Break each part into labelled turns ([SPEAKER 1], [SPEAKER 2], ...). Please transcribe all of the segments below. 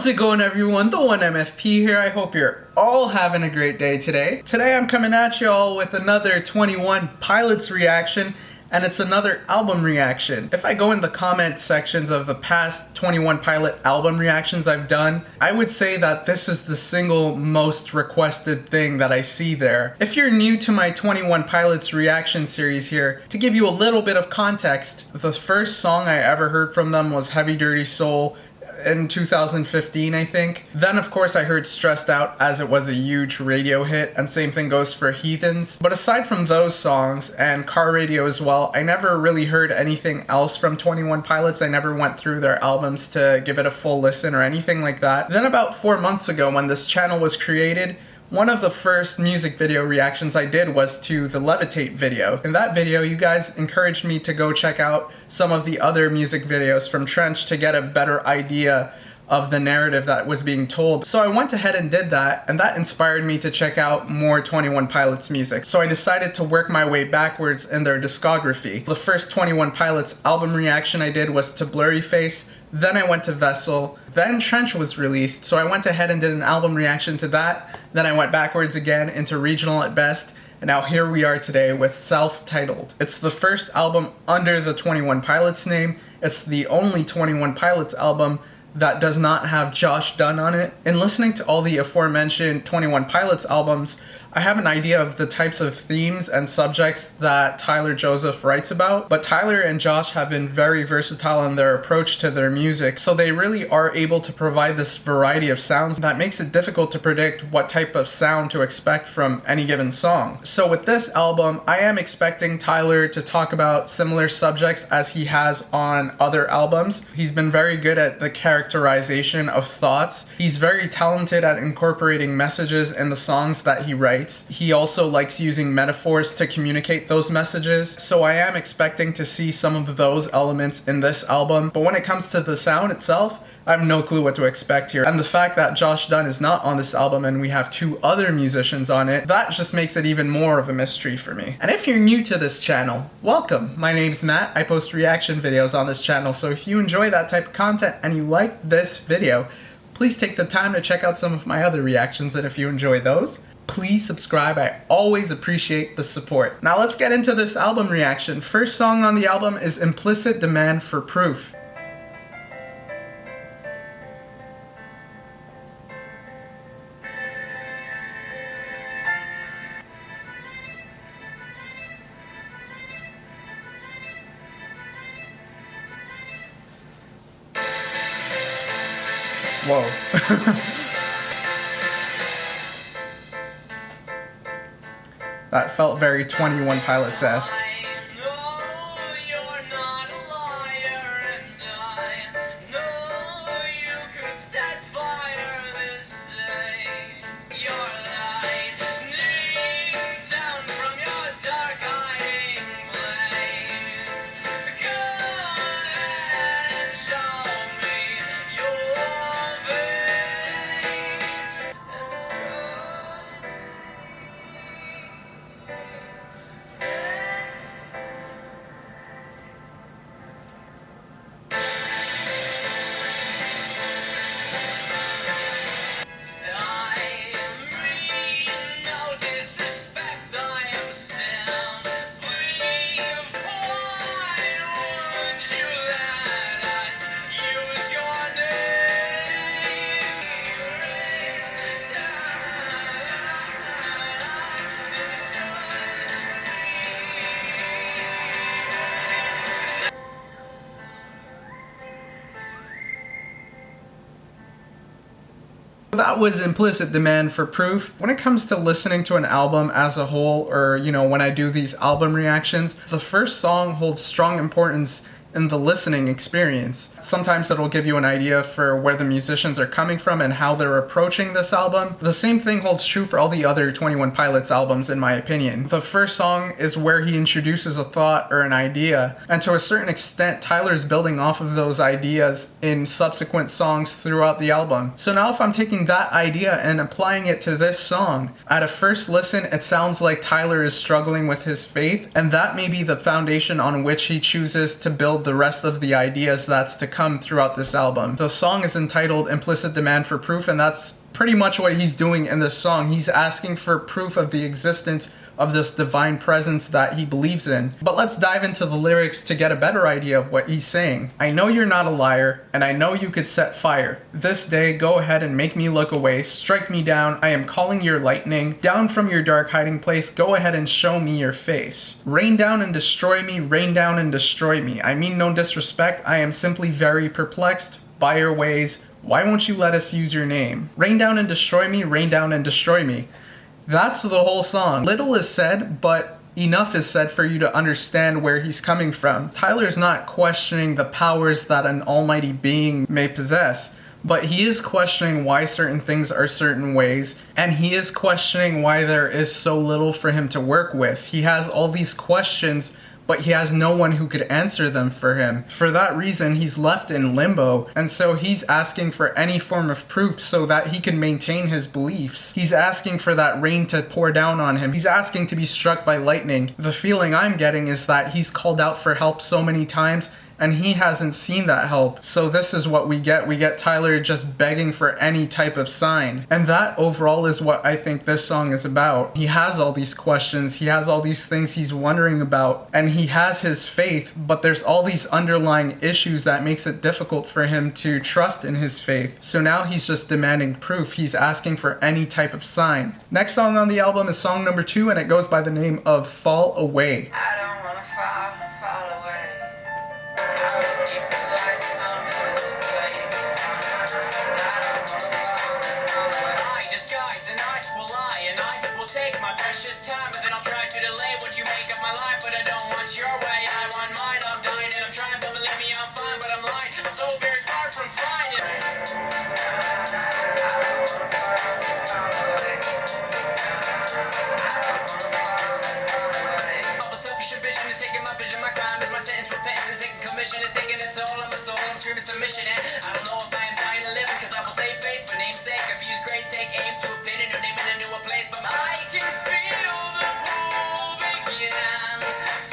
[SPEAKER 1] How's it going, everyone? The one MFP here. I hope you're all having a great day today. Today I'm coming at y'all with another 21 Pilots reaction, and it's another album reaction. If I go in the comment sections of the past 21 Pilot album reactions I've done, I would say that this is the single most requested thing that I see there. If you're new to my 21 Pilots reaction series here, to give you a little bit of context, the first song I ever heard from them was Heavy Dirty Soul in 2015, I think. Then of course I heard Stressed Out, as it was a huge radio hit, and same thing goes for Heathens. But aside from those songs, and Car Radio as well, I never really heard anything else from 21 Pilots. I never went through their albums to give it a full listen or anything like that. Then about 4 months ago, when this channel was created, one of the first music video reactions I did was to the Levitate video. In that video, you guys encouraged me to go check out some of the other music videos from Trench to get a better idea of the narrative that was being told. So I went ahead and did that, and that inspired me to check out more 21 Pilots music. So I decided to work my way backwards in their discography. The first 21 Pilots album reaction I did was to Blurryface, then I went to Vessel, then Trench was released, so I went ahead and did an album reaction to that, then I went backwards again into Regional at Best, and now here we are today with Self-Titled. It's the first album under the 21 Pilots name. It's the only 21 Pilots album that does not have Josh Dun on it. In listening to all the aforementioned 21 Pilots albums, I have an idea of the types of themes and subjects that Tyler Joseph writes about, but Tyler and Josh have been very versatile in their approach to their music, so they really are able to provide this variety of sounds that makes it difficult to predict what type of sound to expect from any given song. So with this album, I am expecting Tyler to talk about similar subjects as he has on other albums. He's been very good at the characterization of thoughts. He's very talented at incorporating messages in the songs that he writes. He also likes using metaphors to communicate those messages, so I am expecting to see some of those elements in this album. But when it comes to the sound itself, I have no clue what to expect here. And the fact that Josh Dun is not on this album and we have 2 other musicians on it, that just makes it even more of a mystery for me. And if you're new to this channel, welcome. My name's Matt. I post reaction videos on this channel, so if you enjoy that type of content and you like this video, please take the time to check out some of my other reactions, and if you enjoy those, please subscribe. I always appreciate the support. Now let's get into this album reaction. First song on the album is Implicit Demand for Proof. Whoa. That felt very 21 Pilots-esque. That was Implicit Demand for Proof. When it comes to listening to an album as a whole, or when I do these album reactions, the first song holds strong importance in the listening experience. Sometimes it'll give you an idea for where the musicians are coming from and how they're approaching this album. The same thing holds true for all the other 21 Pilots albums, in my opinion. The first song is where he introduces a thought or an idea, and to a certain extent, Tyler's building off of those ideas in subsequent songs throughout the album. So now if I'm taking that idea and applying it to this song, at a first listen, it sounds like Tyler is struggling with his faith, and that may be the foundation on which he chooses to build build the rest of the ideas that's to come throughout this album. The song is entitled Implicit Demand for Proof, and that's pretty much what he's doing in this song. He's asking for proof of the existence of this divine presence that he believes in. But let's dive into the lyrics to get a better idea of what he's saying. I know you're not a liar, and I know you could set fire. This day, go ahead and make me look away. Strike me down, I am calling your lightning. Down from your dark hiding place, go ahead and show me your face. Rain down and destroy me, rain down and destroy me. I mean no disrespect, I am simply very perplexed by your ways. Why won't you let us use your name? Rain down and destroy me, rain down and destroy me. That's the whole song. Little is said, but enough is said for you to understand where he's coming from. Tyler's not questioning the powers that an almighty being may possess, but he is questioning why certain things are certain ways, and he is questioning why there is so little for him to work with. He has all these questions, but he has no one who could answer them for him. For that reason, he's left in limbo, and so he's asking for any form of proof so that he can maintain his beliefs. He's asking for that rain to pour down on him. He's asking to be struck by lightning. The feeling I'm getting is that he's called out for help so many times, and he hasn't seen that help. So this is what we get. We get Tyler just begging for any type of sign. And that overall is what I think this song is about. He has all these questions, he has all these things he's wondering about, and he has his faith, but there's all these underlying issues that makes it difficult for him to trust in his faith. So now he's just demanding proof. He's asking for any type of sign. Next song on the album is song number 2, and it goes by the name of Fall Away.
[SPEAKER 2] I don't wanna fall away. I will keep the lights on in this place. 'Cause I don't wanna fall away. I disguise and I will lie and I will take my precious time, and then I'll try to delay what you make of my life, but I don't want your way. I want mine. I'm dying and I'm trying, but believe me, I'm fine, but I'm lying. I'm so very far from flying. I don't wanna fall away. Selfish ambition is taking my vision, my crime is my sentence, repentance is taking commission, it's taking its toll on my soul, I'm screaming submission, and I don't know if I am dying to live, cause I will save face for name's sake, abuse grace, take aim to obtain a new name in a newer place, but I can feel the pull begin,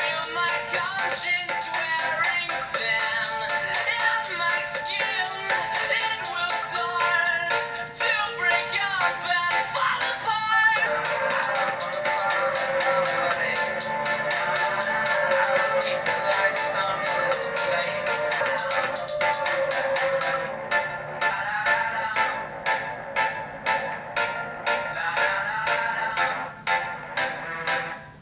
[SPEAKER 2] feel my conscience wearing thin, and my skin, it will start to break up and fall apart.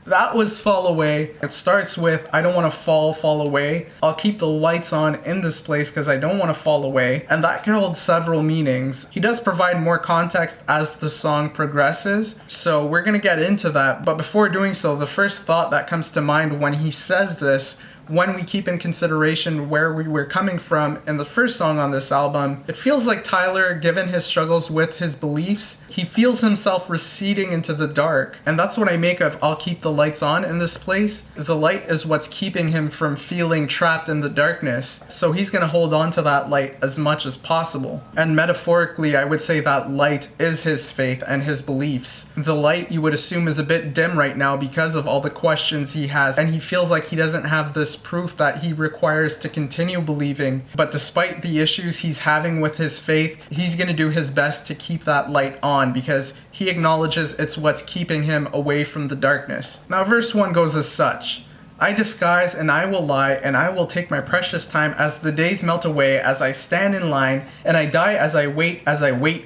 [SPEAKER 1] That was Fall Away. It starts with, I don't want to fall away. I'll keep the lights on in this place because I don't want to fall away. And that can hold several meanings. He does provide more context as the song progresses, so we're going to get into that. But before doing so, the first thought that comes to mind when he says this, when we keep in consideration where we were coming from in the first song on this album, it feels like Tyler, given his struggles with his beliefs, he feels himself receding into the dark. And that's what I make of I'll keep the lights on in this place. The light is what's keeping him from feeling trapped in the darkness. So he's gonna hold on to that light as much as possible. And metaphorically, I would say that light is his faith and his beliefs. The light, you would assume, is a bit dim right now because of all the questions he has, and he feels like he doesn't have this proof that he requires to continue believing. But despite the issues he's having with his faith, he's gonna do his best to keep that light on because he acknowledges it's what's keeping him away from the darkness. Now verse 1 goes as such. I disguise and I will lie, and I will take my precious time as the days melt away, as I stand in line, and I die as I wait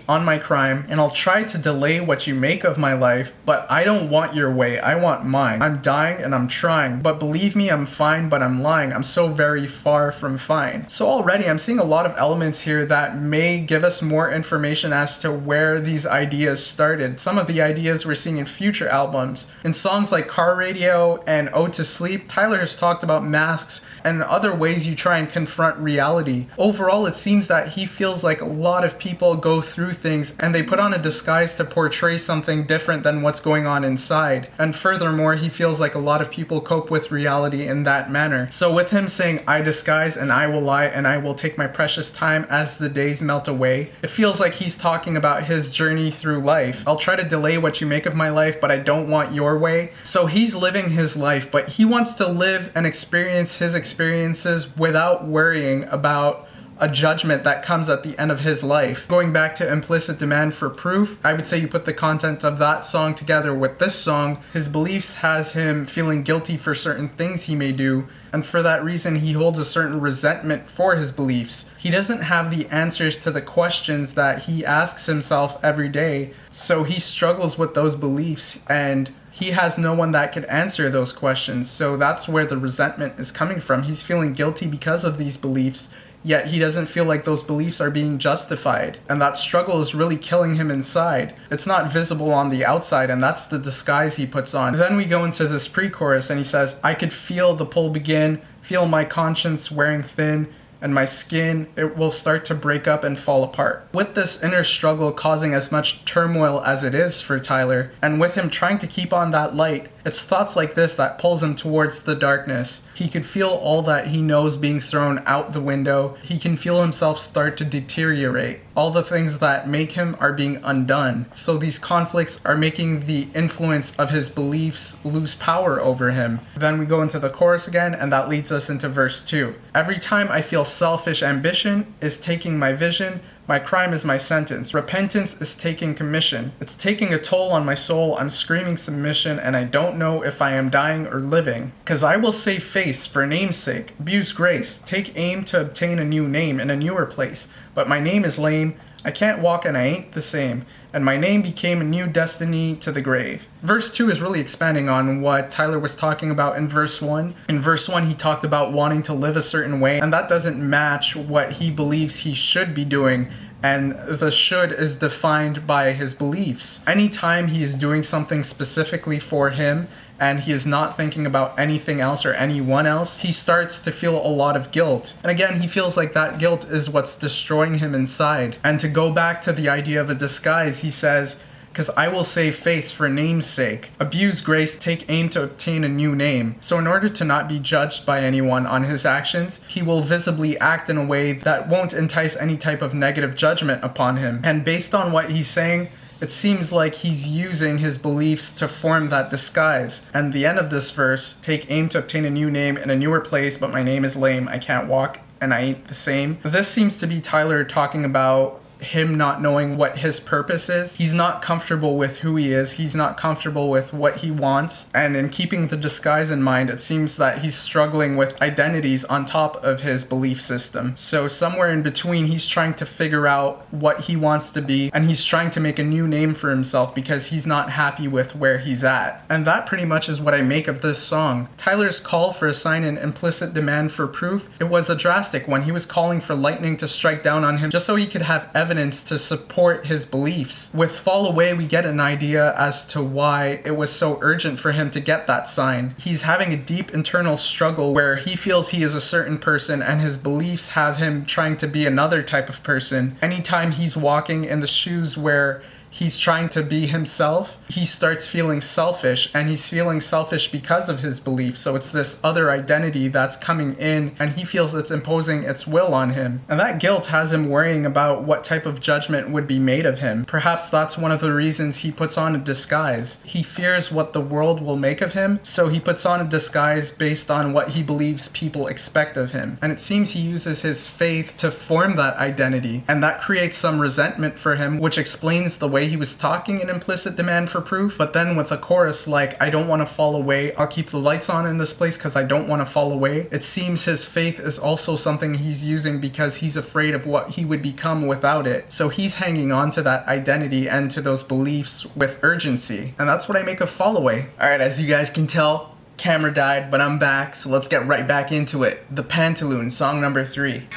[SPEAKER 1] on my crime, and I'll try to delay what you make of my life, but I don't want your way, I want mine. I'm dying and I'm trying, but believe me, I'm fine, but I'm lying. I'm so very far from fine. So already I'm seeing a lot of elements here that may give us more information as to where these ideas started. Some of the ideas we're seeing in future albums. In songs like Car Radio and Ode to Sleep, Tyler has talked about masks and other ways you try and confront reality. Overall, it seems that he feels like a lot of people go through things and they put on a disguise to portray something different than what's going on inside. And furthermore, he feels like a lot of people cope with reality in that manner. So with him saying, I disguise and I will lie and I will take my precious time as the days melt away, it feels like he's talking about his journey through life. I'll try to delay what you make of my life, but I don't want your way. So he's living his life, but he wants wants to live and experience his experiences without worrying about a judgment that comes at the end of his life. Going back to Implicit Demand for Proof, I would say you put the content of that song together with this song. His beliefs has him feeling guilty for certain things he may do, and for that reason he holds a certain resentment for his beliefs. He doesn't have the answers to the questions that he asks himself every day, so he struggles with those beliefs, and he has no one that could answer those questions. So that's where the resentment is coming from. He's feeling guilty because of these beliefs, yet he doesn't feel like those beliefs are being justified. And that struggle is really killing him inside. It's not visible on the outside, and that's the disguise he puts on. Then we go into this pre-chorus, and he says, I could feel the pull begin, feel my conscience wearing thin, and my skin, it will start to break up and fall apart. With this inner struggle causing as much turmoil as it is for Tyler, and with him trying to keep on that light, it's thoughts like this that pulls him towards the darkness. He could feel all that he knows being thrown out the window. He can feel himself start to deteriorate. All the things that make him are being undone. So these conflicts are making the influence of his beliefs lose power over him. Then we go into the chorus again, and that leads us into verse 2. Every time I feel selfish ambition is taking my vision, my crime is my sentence. Repentance is taking commission. It's taking a toll on my soul. I'm screaming submission, and I don't know if I am dying or living. 'Cause I will save face for name's sake, abuse grace, take aim to obtain a new name in a newer place. But my name is lame, I can't walk and I ain't the same, and my name became a new destiny to the grave. Verse 2 is really expanding on what Tyler was talking about in verse 1. In verse 1, he talked about wanting to live a certain way, and that doesn't match what he believes he should be doing, and the should is defined by his beliefs. Anytime he is doing something specifically for him, and he is not thinking about anything else or anyone else, he starts to feel a lot of guilt. And again, he feels like that guilt is what's destroying him inside. And to go back to the idea of a disguise, he says, "'Cause I will save face for name's sake. Abuse grace, take aim to obtain a new name." So in order to not be judged by anyone on his actions, he will visibly act in a way that won't entice any type of negative judgment upon him. And based on what he's saying, it seems like he's using his beliefs to form that disguise. And the end of this verse, take aim to obtain a new name in a newer place, but my name is lame, I can't walk and I ain't the same. This seems to be Tyler talking about him not knowing what his purpose is. He's not comfortable with who he is. He's not comfortable with what he wants. And in keeping the disguise in mind, it seems that he's struggling with identities on top of his belief system. So somewhere in between, he's trying to figure out what he wants to be, and he's trying to make a new name for himself because he's not happy with where he's at. And that pretty much is what I make of this song. Tyler's call for a sign and implicit demand for proof, it was a drastic one. He was calling for lightning to strike down on him just so he could have evidence to support his beliefs. With Fall Away, we get an idea as to why it was so urgent for him to get that sign. He's having a deep internal struggle where he feels he is a certain person and his beliefs have him trying to be another type of person. Anytime he's walking in the shoes where he's trying to be himself, he starts feeling selfish, and he's feeling selfish because of his beliefs. So it's this other identity that's coming in, and he feels it's imposing its will on him. And that guilt has him worrying about what type of judgment would be made of him. Perhaps that's one of the reasons he puts on a disguise. He fears what the world will make of him, so he puts on a disguise based on what he believes people expect of him. And it seems he uses his faith to form that identity, and that creates some resentment for him, which explains the way he was talking in Implicit Demand for Proof. But then with a chorus like, I don't want to fall away, I'll keep the lights on in this place because I don't want to fall away, it seems his faith is also something he's using because he's afraid of what he would become without it. So he's hanging on to that identity and to those beliefs with urgency. And that's what I make of Fall Away. Alright, as you guys can tell, camera died, but I'm back, so let's get right back into it. The Pantaloon, song number 3.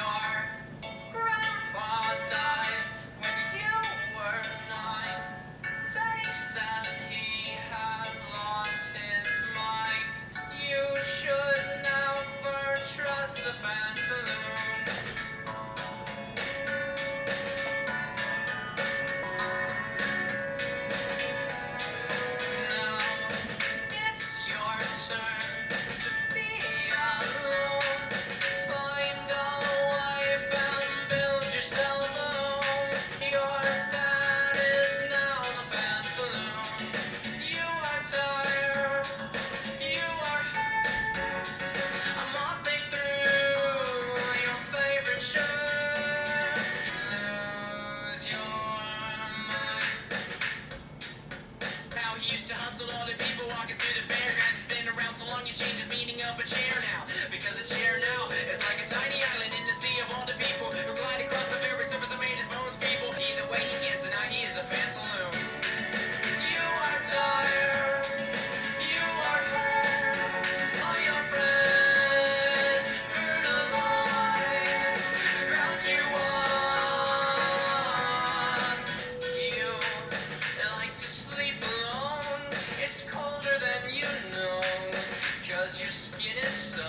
[SPEAKER 2] Cause your skin is so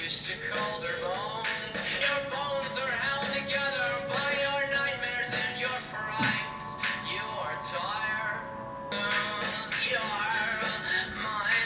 [SPEAKER 2] used to colder bones. Your bones are held together by your nightmares and your frights. You are tired. Lose your mind.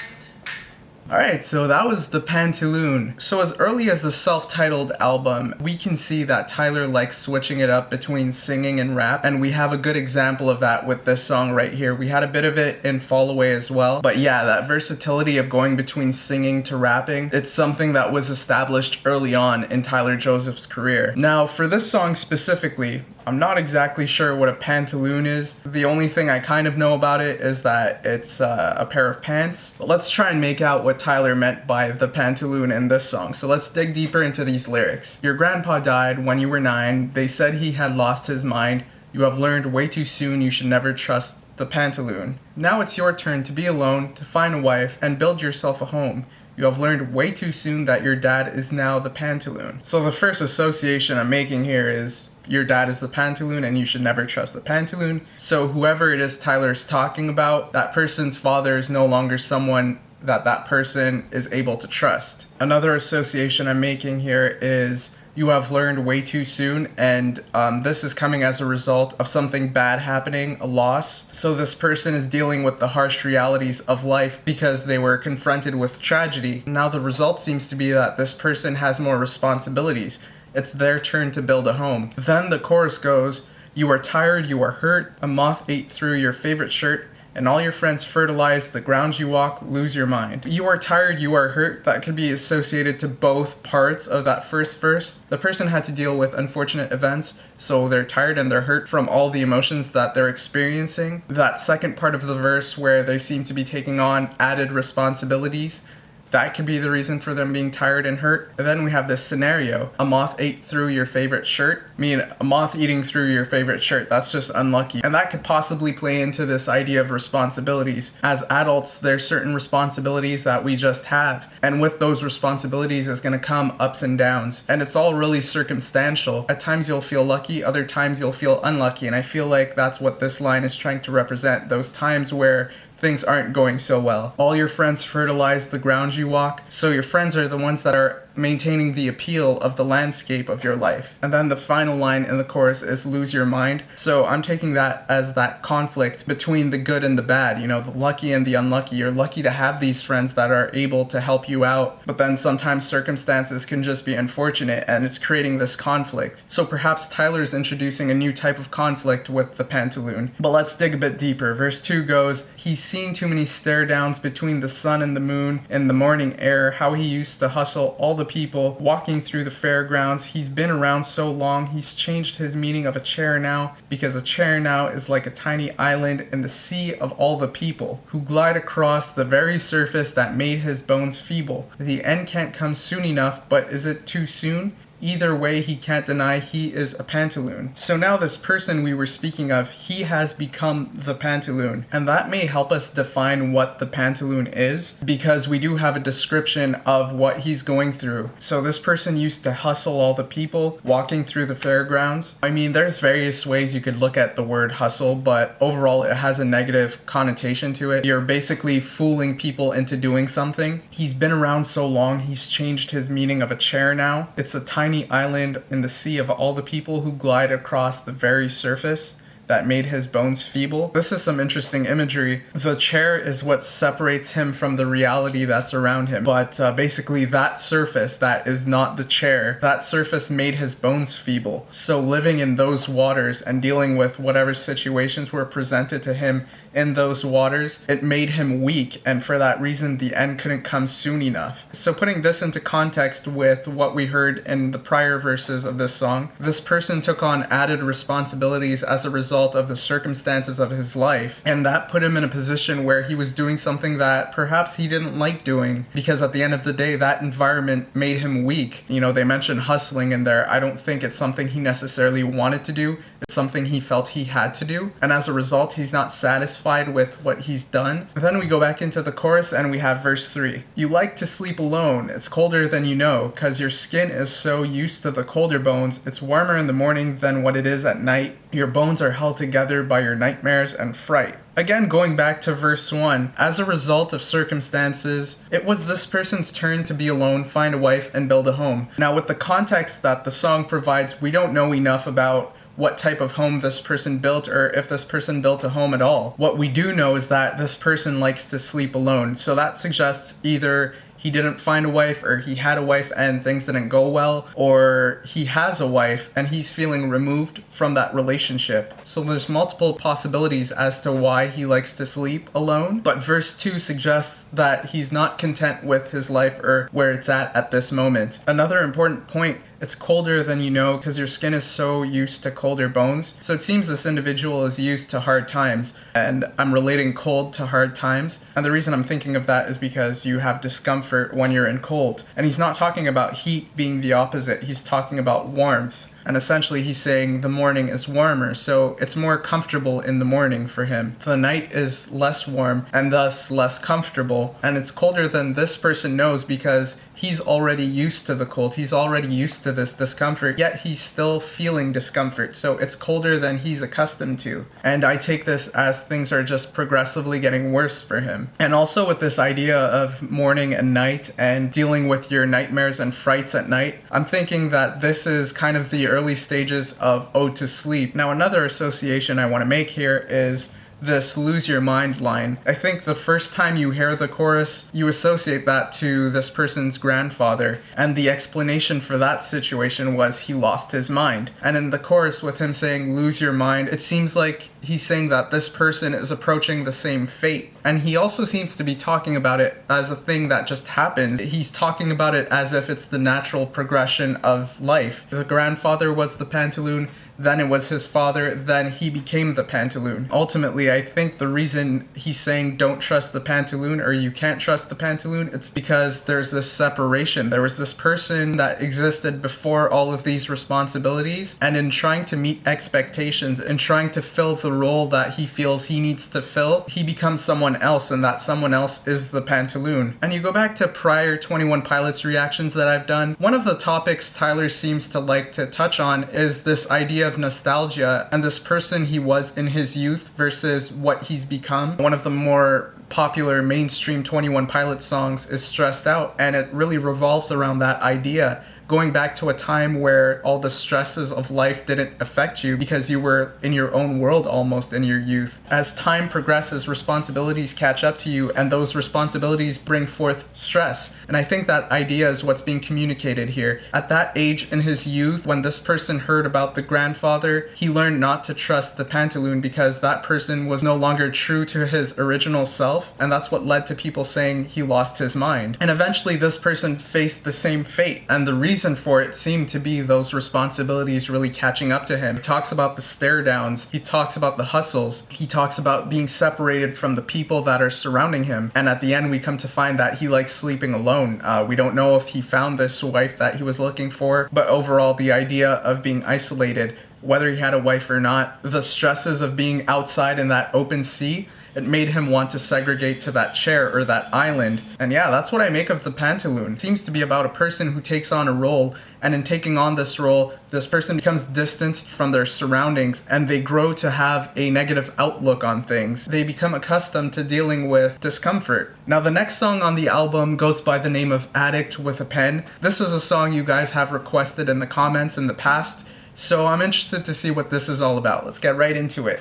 [SPEAKER 1] Alright, so that was the Pantaloon. So as early as the self-titled album, we can see that Tyler likes switching it up between singing and rap, and we have a good example of that with this song right here. We had a bit of it in Fall Away as well, but yeah, that versatility of going between singing to rapping, it's something that was established early on in Tyler Joseph's career. Now, for this song specifically, I'm not exactly sure what a pantaloon is. The only thing I kind of know about it is that it's a pair of pants. But let's try and make out what Tyler meant by the pantaloon in this song. So let's dig deeper into these lyrics. Your grandpa died when you were 9. They said he had lost his mind. You have learned way too soon you should never trust the pantaloon. Now it's your turn to be alone, to find a wife, and build yourself a home. You have learned way too soon that your dad is now the pantaloon. So the first association I'm making here is your dad is the pantaloon and you should never trust the pantaloon. So whoever it is Tyler's talking about, that person's father is no longer someone that person is able to trust. Another association I'm making here is you have learned way too soon, and this is coming as a result of something bad happening, a loss. So this person is dealing with the harsh realities of life because they were confronted with tragedy. Now the result seems to be that this person has more responsibilities. It's their turn to build a home. Then the chorus goes, you are tired, you are hurt, a moth ate through your favorite shirt, and all your friends fertilize the ground you walk, lose your mind. You are tired, you are hurt, that could be associated to both parts of that first verse. The person had to deal with unfortunate events, so they're tired and they're hurt from all the emotions that they're experiencing. That second part of the verse where they seem to be taking on added responsibilities, that could be the reason for them being tired and hurt. And then we have this scenario. A moth ate through your favorite shirt. I mean, a moth eating through your favorite shirt, that's just unlucky. And that could possibly play into this idea of responsibilities. As adults, there's certain responsibilities that we just have. And with those responsibilities is gonna come ups and downs. And it's all really circumstantial. At times you'll feel lucky, other times you'll feel unlucky. And I feel like that's what this line is trying to represent. Those times where things aren't going so well. All your friends fertilize the ground you walk, so your friends are the ones that are maintaining the appeal of the landscape of your life. And then the final line in the chorus is lose your mind. So I'm taking that as that conflict between the good and the bad, you know, the lucky and the unlucky. You're lucky to have these friends that are able to help you out, but then sometimes circumstances can just be unfortunate and it's creating this conflict. So perhaps Tyler's introducing a new type of conflict with the pantaloon. But let's dig a bit deeper. Verse 2 goes, he's seen too many stare downs between the sun and the moon in the morning air, how he used to hustle all the people walking through the fairgrounds. He's been around so long, he's changed his meaning of a chair now, because a chair now is like a tiny island in the sea of all the people who glide across the very surface that made his bones feeble. The end can't come soon enough, but is it too soon? Either way, he can't deny he is a pantaloon. So now this person we were speaking of, he has become the pantaloon. And that may help us define what the pantaloon is, because we do have a description of what he's going through. So this person used to hustle all the people walking through the fairgrounds. I mean, there's various ways you could look at the word hustle, but overall it has a negative connotation to it. You're basically fooling people into doing something. He's been around so long, he's changed his meaning of a chair now. It's a tiny island in the sea of all the people who glide across the very surface that made his bones feeble. This is some interesting imagery. The chair is what separates him from the reality that's around him. But basically that surface that is not the chair, that surface made his bones feeble. So living in those waters and dealing with whatever situations were presented to him in those waters, it made him weak, and for that reason the end couldn't come soon enough. So putting this into context with what we heard in the prior verses of this song, this person took on added responsibilities as a result of the circumstances of his life, and that put him in a position where he was doing something that perhaps he didn't like doing, because at the end of the day that environment made him weak. You know, they mentioned hustling in there. I don't think it's something he necessarily wanted to do, It's something he felt he had to do, and as a result, he's not satisfied with what he's done. Then we go back into the chorus and we have verse 3. You like to sleep alone, it's colder than you know, cause your skin is so used to the colder bones, it's warmer in the morning than what it is at night. Your bones are held together by your nightmares and fright. Again, going back to verse 1, as a result of circumstances, it was this person's turn to be alone, find a wife, and build a home. Now, with the context that the song provides, we don't know enough about what type of home this person built or if this person built a home at all. What we do know is that this person likes to sleep alone. So that suggests either he didn't find a wife, or he had a wife and things didn't go well, or he has a wife and he's feeling removed from that relationship. So there's multiple possibilities as to why he likes to sleep alone. But verse 2 suggests that he's not content with his life or where it's at this moment. Another important point, it's colder than you know because your skin is so used to colder bones. So it seems this individual is used to hard times, and I'm relating cold to hard times. And the reason I'm thinking of that is because you have discomfort when you're in cold. And he's not talking about heat being the opposite, he's talking about warmth. And essentially he's saying the morning is warmer, so it's more comfortable in the morning for him. The night is less warm and thus less comfortable, and it's colder than this person knows because he's already used to the cold. He's already used to this discomfort, yet he's still feeling discomfort. So it's colder than he's accustomed to. And I take this as things are just progressively getting worse for him. And also with this idea of morning and night and dealing with your nightmares and frights at night, I'm thinking that this is kind of the early stages of Ode to Sleep. Now, another association I want to make here is this lose your mind line. I think the first time you hear the chorus, you associate that to this person's grandfather, and the explanation for that situation was he lost his mind. And in the chorus with him saying lose your mind, it seems like he's saying that this person is approaching the same fate. And he also seems to be talking about it as a thing that just happens. He's talking about it as if it's the natural progression of life. The grandfather was the Pantaloon, then it was his father, then he became the Pantaloon. Ultimately, I think the reason he's saying don't trust the Pantaloon or you can't trust the Pantaloon, it's because there's this separation. There was this person that existed before all of these responsibilities, and in trying to meet expectations and trying to fill the role that he feels he needs to fill, he becomes someone else, and that someone else is the Pantaloon. And you go back to prior 21 Pilots reactions that I've done, one of the topics Tyler seems to like to touch on is this idea of nostalgia and this person he was in his youth versus what he's become. One of the more popular mainstream 21 Pilots songs is Stressed Out, and it really revolves around that idea, going back to a time where all the stresses of life didn't affect you because you were in your own world almost in your youth. As time progresses, responsibilities catch up to you, and those responsibilities bring forth stress. And I think that idea is what's being communicated here. At that age in his youth, when this person heard about the grandfather, he learned not to trust the Pantaloon because that person was no longer true to his original self, and that's what led to people saying he lost his mind. And eventually this person faced the same fate, and the reason for it seemed to be those responsibilities really catching up to him. He talks about the stare downs, he talks about the hustles, he talks about being separated from the people that are surrounding him, and at the end we come to find that he likes sleeping alone. We don't know if he found this wife that he was looking for, but overall the idea of being isolated, whether he had a wife or not, the stresses of being outside in that open sea, it made him want to segregate to that chair or that island. And yeah, that's what I make of the Pantaloon. It seems to be about a person who takes on a role, and in taking on this role, this person becomes distanced from their surroundings and they grow to have a negative outlook on things. They become accustomed to dealing with discomfort. Now, the next song on the album goes by the name of Addict With A Pen. This is a song you guys have requested in the comments in the past, so I'm interested to see what this is all about. Let's get right into it.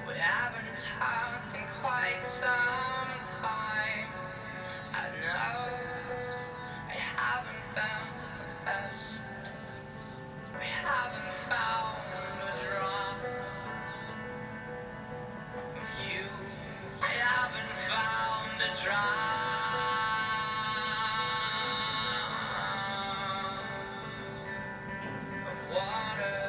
[SPEAKER 2] We haven't talked in quite some time. I know I haven't been the best. We haven't found a drop of you. I haven't found a drop of water.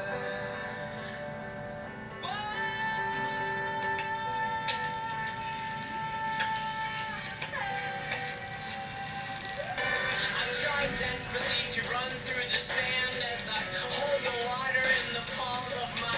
[SPEAKER 2] I try desperately to run through the sand as I hold the water in the palm of my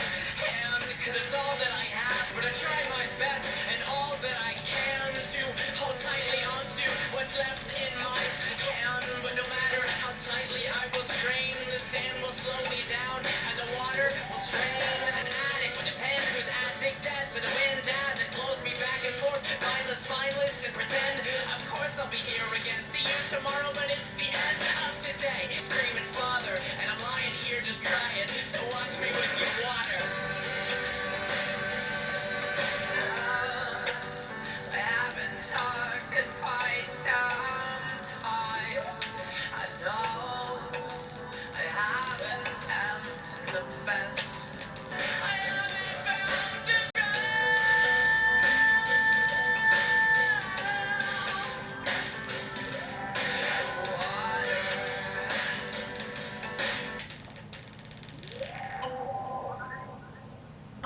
[SPEAKER 2] best and all that I can to hold tightly onto what's left in my hand. But no matter how tightly I will strain, the sand will slow me down and the water will drain. An addict with a pen who's addicted to the wind as it blows me back and forth, mindless and pretend. Of course I'll be here again. See you tomorrow, but it's the end of today. Screaming father, and I'm lying here just crying. So wash me with your water. I haven't talked in quite some time. I know I haven't been the best. I haven't found the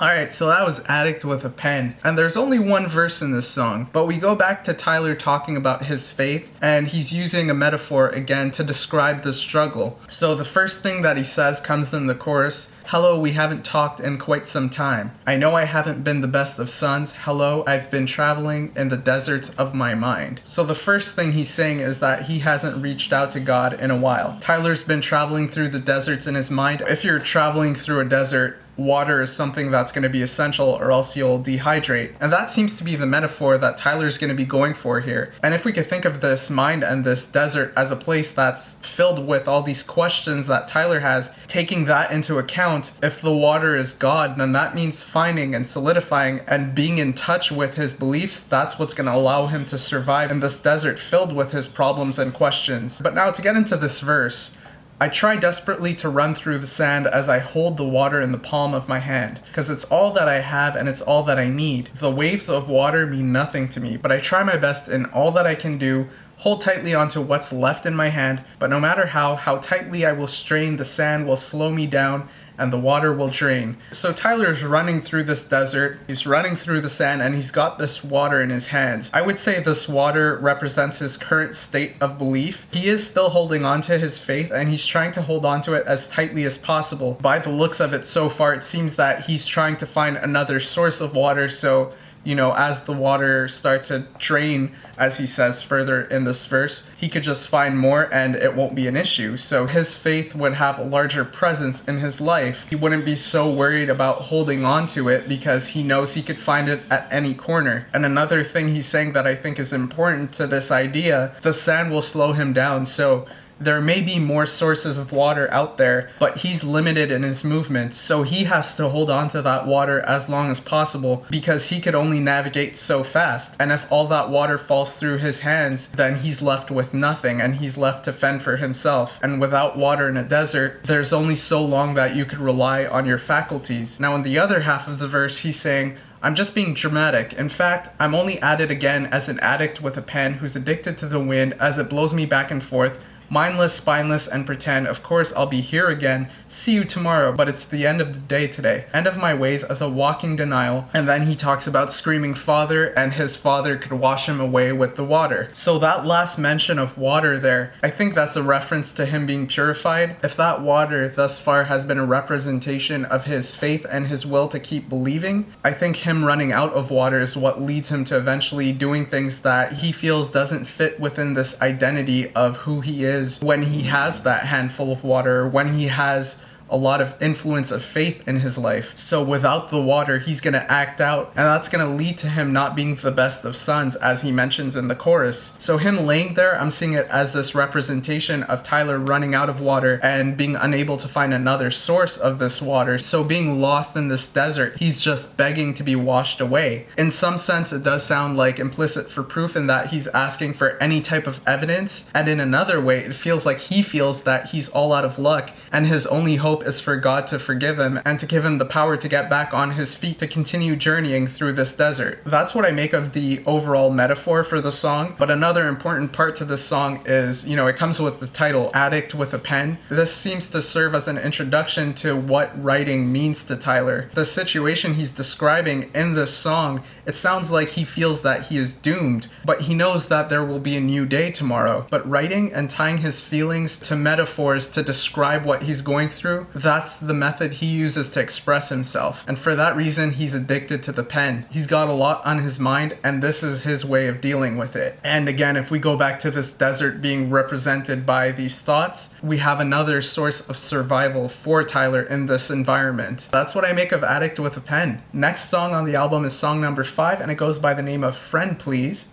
[SPEAKER 1] Alright, so that was Addict with a Pen. And there's only one verse in this song, but we go back to Tyler talking about his faith, and he's using a metaphor again to describe the struggle. So the first thing that he says comes in the chorus: hello, we haven't talked in quite some time. I know I haven't been the best of sons. Hello, I've been traveling in the deserts of my mind. So the first thing he's saying is that he hasn't reached out to God in a while. Tyler's been traveling through the deserts in his mind. If you're traveling through a desert, water is something that's going to be essential, or else you'll dehydrate. And that seems to be the metaphor that Tyler's going to be going for here. And if we could think of this mind and this desert as a place that's filled with all these questions that Tyler has, taking that into account, if the water is God, then that means finding and solidifying and being in touch with his beliefs. That's what's going to allow him to survive in this desert filled with his problems and questions. But now to get into this verse, I try desperately to run through the sand as I hold the water in the palm of my hand, because it's all that I have and it's all that I need. The waves of water mean nothing to me, but I try my best in all that I can do, hold tightly onto what's left in my hand, but no matter how tightly I will strain, the sand will slow me down and the water will drain. So Tyler's running through this desert, he's running through the sand, and he's got this water in his hands. I would say this water represents his current state of belief. He is still holding on to his faith, and he's trying to hold on to it as tightly as possible. By the looks of it so far, it seems that he's trying to find another source of water, so as the water starts to drain, as he says further in this verse, he could just find more and it won't be an issue. So his faith would have a larger presence in his life. He wouldn't be so worried about holding on to it because he knows he could find it at any corner. And another thing he's saying that I think is important to this idea, the sand will slow him down. So there may be more sources of water out there, but he's limited in his movements, so he has to hold on to that water as long as possible because he could only navigate so fast. And if all that water falls through his hands, then he's left with nothing and he's left to fend for himself. And without water in a desert, there's only so long that you could rely on your faculties. Now in the other half of the verse, he's saying, I'm just being dramatic. In fact, I'm only at it again as an addict with a pen who's addicted to the wind as it blows me back and forth, mindless, spineless, and pretend. Of course, I'll be here again. See you tomorrow, but it's the end of the day today. End of my ways as a walking denial. And then he talks about screaming father, and his father could wash him away with the water. So that last mention of water there, I think that's a reference to him being purified. If that water thus far has been a representation of his faith and his will to keep believing, I think him running out of water is what leads him to eventually doing things that he feels doesn't fit within this identity of who he is when he has that handful of water, when he has a lot of influence of faith in his life. So without the water, he's going to act out, and that's going to lead to him not being the best of sons, as he mentions in the chorus. So him laying there, I'm seeing it as this representation of Tyler running out of water and being unable to find another source of this water. So being lost in this desert, he's just begging to be washed away. In some sense, it does sound like implicit for proof in that he's asking for any type of evidence, and in another way, it feels like he feels that he's all out of luck, and his only hope is for God to forgive him and to give him the power to get back on his feet to continue journeying through this desert. That's what I make of the overall metaphor for the song. But another important part to this song is, it comes with the title, Addict with a Pen. This seems to serve as an introduction to what writing means to Tyler. The situation he's describing in this song, it sounds like he feels that he is doomed, but he knows that there will be a new day tomorrow. But writing and tying his feelings to metaphors to describe what he's going through, that's the method he uses to express himself. And for that reason, he's addicted to the pen. He's got a lot on his mind, and this is his way of dealing with it. And again, if we go back to this desert being represented by these thoughts, we have another source of survival for Tyler in this environment. That's what I make of Addict With A Pen. Next song on the album is song number 5, and it goes by the name of Friend Please.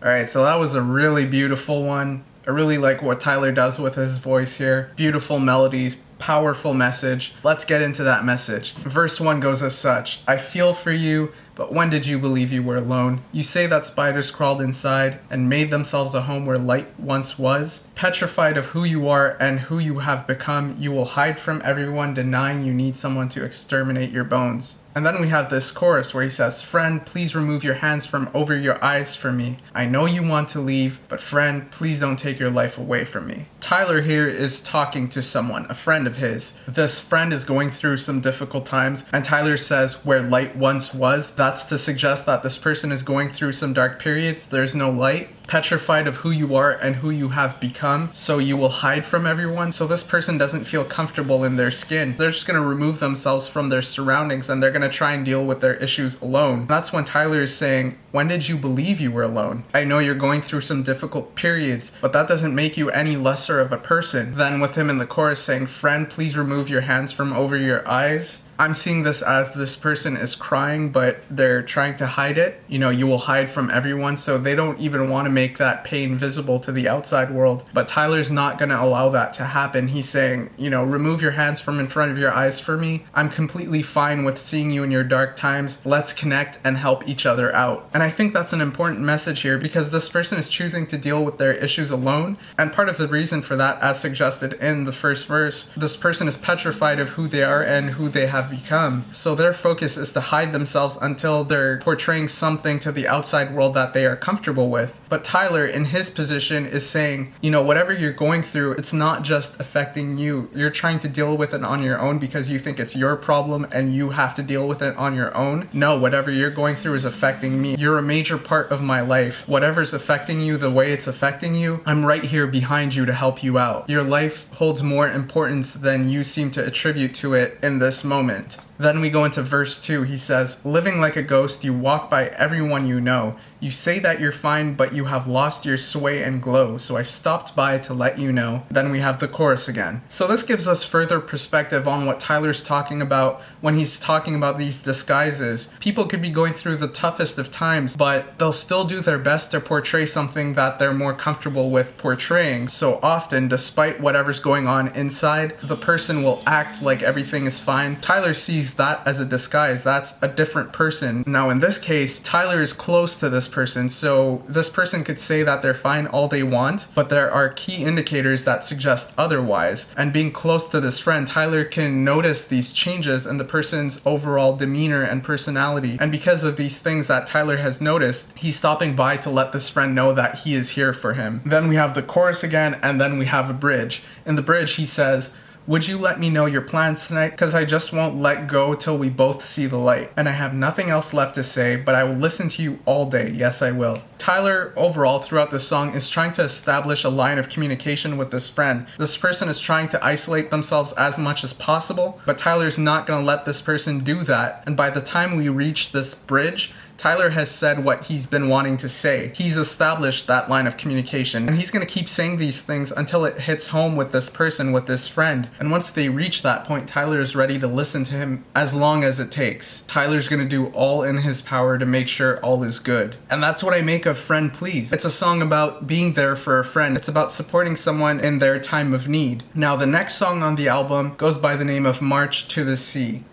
[SPEAKER 1] Alright, so that was a really beautiful one. I really like what Tyler does with his voice here. Beautiful melodies, powerful message. Let's get into that message. Verse 1 goes as such. I feel for you, but when did you believe you were alone? You say that spiders crawled inside and made themselves a home where light once was. Petrified of who you are and who you have become, you will hide from everyone, denying you need someone to exterminate your bones. And then we have this chorus where he says, friend, please remove your hands from over your eyes for me. I know you want to leave, but friend, please don't take your life away from me. Tyler here is talking to someone, a friend of his. This friend is going through some difficult times, and Tyler says where light once was. That's to suggest that this person is going through some dark periods. There's no light. Petrified of who you are and who you have become, so you will hide from everyone. So this person doesn't feel comfortable in their skin. They're just going to remove themselves from their surroundings, and they're going to try and deal with their issues alone. That's when Tyler is saying, when did you believe you were alone? I know you're going through some difficult periods, but that doesn't make you any lesser of a person. Then with him in the chorus saying, friend, please remove your hands from over your eyes. I'm seeing this as this person is crying, but they're trying to hide it. You know, you will hide from everyone, so they don't even want to make that pain visible to the outside world. But Tyler's not going to allow that to happen. He's saying, you know, remove your hands from in front of your eyes for me. I'm completely fine with seeing you in your dark times. Let's connect and help each other out. And I think that's an important message here, because this person is choosing to deal with their issues alone. And part of the reason for that, as suggested in the first verse, this person is petrified of who they are and who they have become. So their focus is to hide themselves until they're portraying something to the outside world that they are comfortable with. But Tyler, in his position, is saying, you know, whatever you're going through, it's not just affecting you. You're trying to deal with it on your own because you think it's your problem and you have to deal with it on your own. No, whatever you're going through is affecting me. You're a major part of my life. Whatever's affecting you the way it's affecting you, I'm right here behind you to help you out. Your life holds more importance than you seem to attribute to it in this moment. Then we go into verse 2. He says, living like a ghost, you walk by everyone you know. You say that you're fine, but you have lost your sway and glow, so I stopped by to let you know. Then we have the chorus again. So this gives us further perspective on what Tyler's talking about when he's talking about these disguises. People could be going through the toughest of times, but they'll still do their best to portray something that they're more comfortable with portraying. So often, despite whatever's going on inside, the person will act like everything is fine. Tyler sees that as a disguise. That's a different person. Now in this case, Tyler is close to this person, so this person could say that they're fine all they want, but there are key indicators that suggest otherwise. And being close to this friend, Tyler can notice these changes in the person's overall demeanor and personality. And because of these things that Tyler has noticed, he's stopping by to let this friend know that he is here for him. Then we have the chorus again, and then we have a bridge. In the bridge, he says, would you let me know your plans tonight? Cause I just won't let go till we both see the light. And I have nothing else left to say, but I will listen to you all day. Yes, I will. Tyler, overall, throughout this song, is trying to establish a line of communication with this friend. This person is trying to isolate themselves as much as possible, but Tyler's not gonna let this person do that. And by the time we reach this bridge, Tyler has said what he's been wanting to say. He's established that line of communication, and he's gonna keep saying these things until it hits home with this person, with this friend. And once they reach that point, Tyler is ready to listen to him as long as it takes. Tyler's gonna do all in his power to make sure all is good. And that's what I make of Friend Please. It's a song about being there for a friend. It's about supporting someone in their time of need. Now, the next song on the album goes by the name of March to the Sea.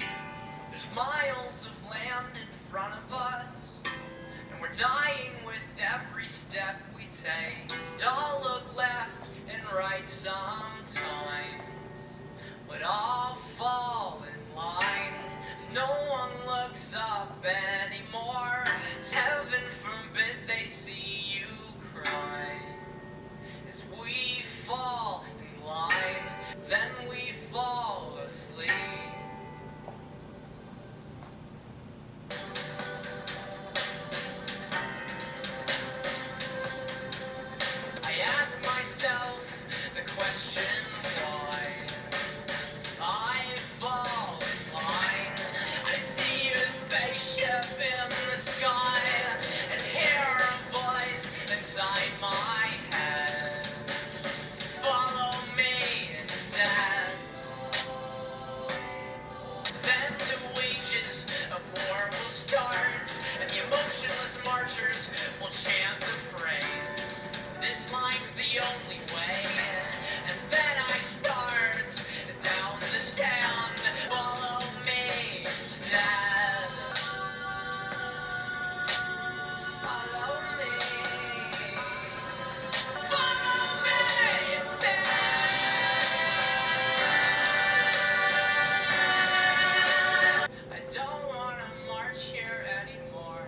[SPEAKER 2] There's miles of land in front of us, and we're dying with every step we take. Don't look left and right sometimes, but all fall in line. No one looks up anymore. Heaven forbid they see you cry. As we fall in line, then we fall asleep. I ask myself the question why I fall in line. I see a spaceship in the sky and hear a voice inside my head. Follow me instead. Then the wages of war will start, and the emotionless marchers will chant the phrase. This line's the only way. And then I start down the stand. Follow me instead. Follow me. Follow me instead. I don't want to march here anymore.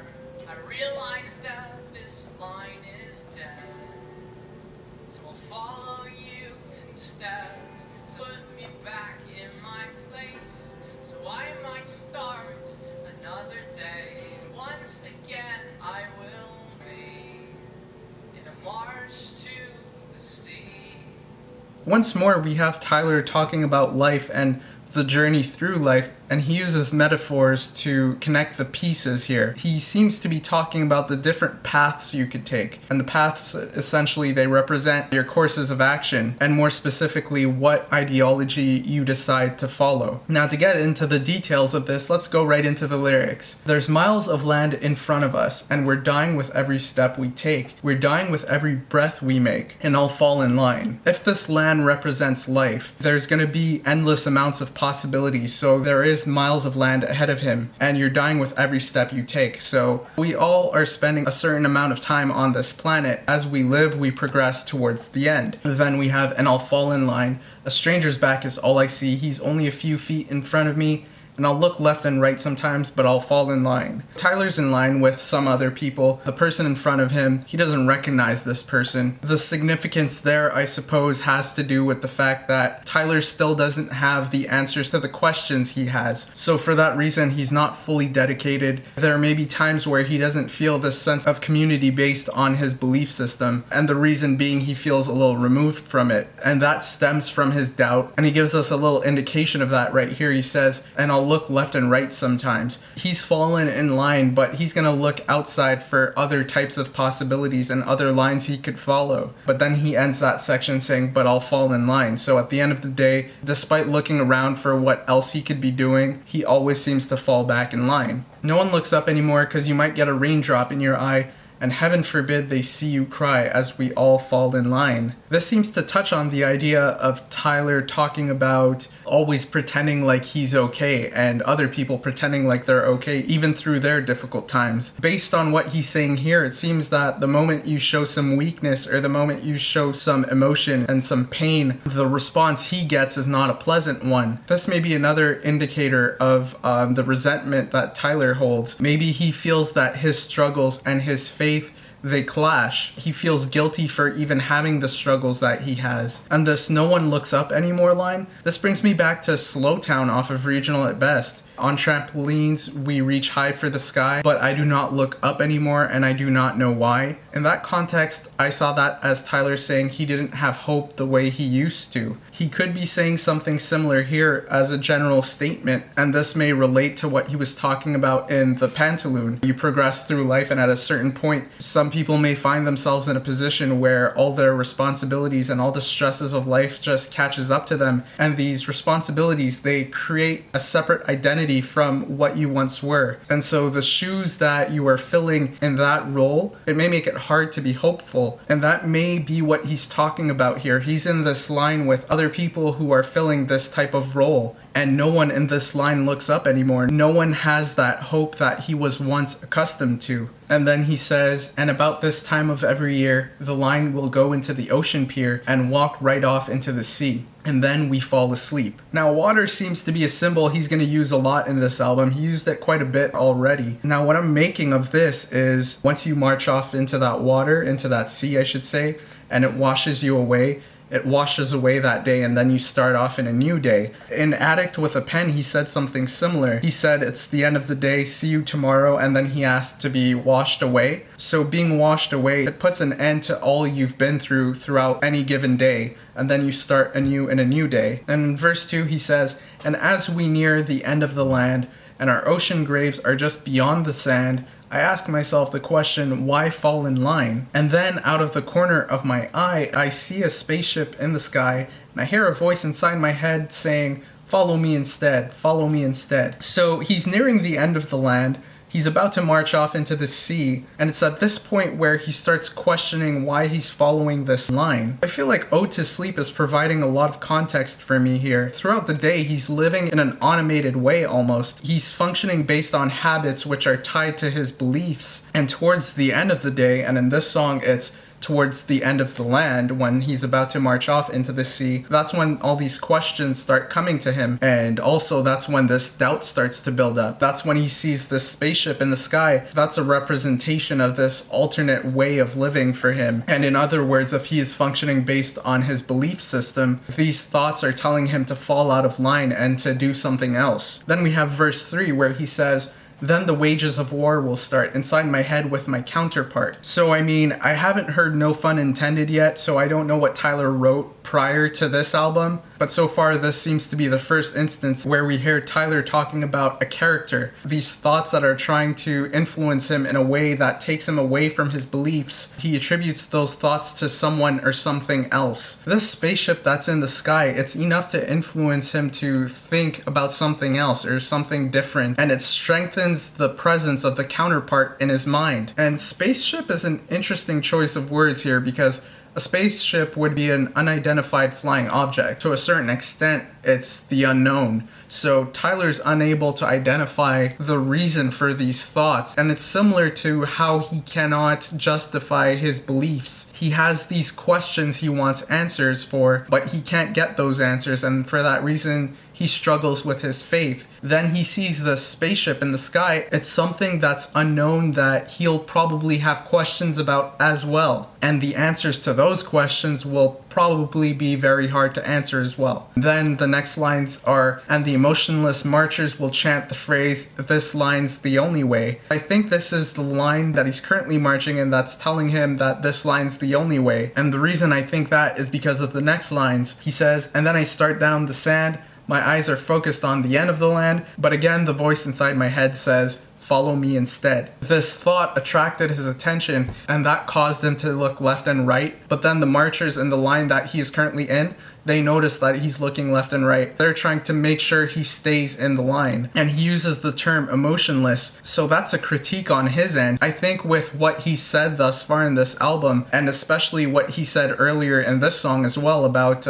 [SPEAKER 2] I realize that this line is dead. So I'll follow you instead. So put me back in my place, so I might start another day. And once again I will be in a march to the sea.
[SPEAKER 1] Once more, we have Tyler talking about life and the journey through life, and he uses metaphors to connect the pieces here. He seems to be talking about the different paths you could take, and the paths, essentially, they represent your courses of action, and more specifically, what ideology you decide to follow. Now, to get into the details of this, let's go right into the lyrics. There's miles of land in front of us, and we're dying with every step we take. We're dying with every breath we make, and all fall in line. If this land represents life, there's gonna be endless amounts of possibilities, so there is miles of land ahead of him, and you're dying with every step you take. So we all are spending a certain amount of time on this planet. As we live, we progress towards the end. Then we have "and I'll fall in line. A stranger's back is all I see. He's only a few feet in front of me, and I'll look left and right sometimes, but I'll fall in line." Tyler's in line with some other people. The person in front of him, he doesn't recognize this person. The significance there, I suppose, has to do with the fact that Tyler still doesn't have the answers to the questions he has. So for that reason, he's not fully dedicated. There may be times where he doesn't feel this sense of community based on his belief system, and the reason being he feels a little removed from it. And that stems from his doubt, and he gives us a little indication of that right here. He says, "And I'll look left and right sometimes. He's fallen in line, but he's gonna look outside for other types of possibilities and other lines he could follow. But then he ends that section saying, but I'll fall in line. So at the end of the day, despite looking around for what else he could be doing, he always seems to fall back in line. No one looks up anymore because you might get a raindrop in your eye, and heaven forbid they see you cry as we all fall in line. This seems to touch on the idea of Tyler talking about always pretending like he's okay and other people pretending like they're okay even through their difficult times. Based on what he's saying here, it seems that the moment you show some weakness or the moment you show some emotion and some pain, the response he gets is not a pleasant one. This may be another indicator of the resentment that Tyler holds. Maybe he feels that his struggles and his faith, they clash. He feels guilty for even having the struggles that he has. And this no one looks up anymore line, this brings me back to Slowtown off of Regional at Best. On trampolines, we reach high for the sky, but I do not look up anymore and I do not know why. In that context, I saw that as Tyler saying he didn't have hope the way he used to. He could be saying something similar here as a general statement, and this may relate to what he was talking about in the Pantaloon. You progress through life, and at a certain point, some people may find themselves in a position where all their responsibilities and all the stresses of life just catches up to them, and these responsibilities, they create a separate identity from what you once were. And so the shoes that you are filling in that role, it may make it hard to be hopeful, and that may be what he's talking about here. He's in this line with other people who are filling this type of role, and no one in this line looks up anymore. No one has that hope that he was once accustomed to. And then he says, and about this time of every year, the line will go into the ocean pier and walk right off into the sea. And then we fall asleep. Now, water seems to be a symbol he's going to use a lot in this album. He used it quite a bit already. Now, what I'm making of this is once you march off into that water, into that sea, I should say, and it washes you away, it washes away that day, and then you start off in a new day. In Addict With A Pen, he said something similar. He said, it's the end of the day, see you tomorrow, and then he asked to be washed away. So being washed away, it puts an end to all you've been through throughout any given day, and then you start anew in a new day. And in verse 2, he says, and as we near the end of the land, and our ocean graves are just beyond the sand, I ask myself the question, why fall in line? And then out of the corner of my eye, I see a spaceship in the sky, and I hear a voice inside my head saying, follow me instead, follow me instead. So he's nearing the end of the land. He's about to march off into the sea, and it's at this point where he starts questioning why he's following this line. I feel like Ode to Sleep is providing a lot of context for me here. Throughout the day, he's living in an automated way almost. He's functioning based on habits which are tied to his beliefs. And towards the end of the day, and in this song it's towards the end of the land, when he's about to march off into the sea, that's when all these questions start coming to him. And also that's when this doubt starts to build up. That's when he sees this spaceship in the sky. That's a representation of this alternate way of living for him. And in other words, if he is functioning based on his belief system, these thoughts are telling him to fall out of line and to do something else. Then we have verse 3 where he says, then the wages of war will start inside my head with my counterpart. So I mean, I haven't heard No Fun Intended yet, so I don't know what Tyler wrote prior to this album, but so far this seems to be the first instance where we hear Tyler talking about a character, these thoughts that are trying to influence him in a way that takes him away from his beliefs. He attributes those thoughts to someone or something else. This spaceship that's in the sky, it's enough to influence him to think about something else or something different, and it strengthens the presence of the counterpart in his mind. And spaceship is an interesting choice of words here because a spaceship would be an unidentified flying object. To a certain extent, it's the unknown. So Tyler's unable to identify the reason for these thoughts, and it's similar to how he cannot justify his beliefs. He has these questions he wants answers for, but he can't get those answers, and for that reason, he struggles with his faith. Then he sees the spaceship in the sky. It's something that's unknown that he'll probably have questions about as well. And the answers to those questions will probably be very hard to answer as well. Then the next lines are, and the emotionless marchers will chant the phrase, this line's the only way. I think this is the line that he's currently marching in that's telling him that this line's the only way. And the reason I think that is because of the next lines. He says, and then I start down the sand, My eyes are focused on the end of the land, but again, the voice inside my head says, follow me instead. This thought attracted his attention, and that caused him to look left and right, but then the marchers in the line that he is currently in, they notice that he's looking left and right. They're trying to make sure he stays in the line. And he uses the term emotionless. So that's a critique on his end. I think with what he said thus far in this album, and especially what he said earlier in this song as well about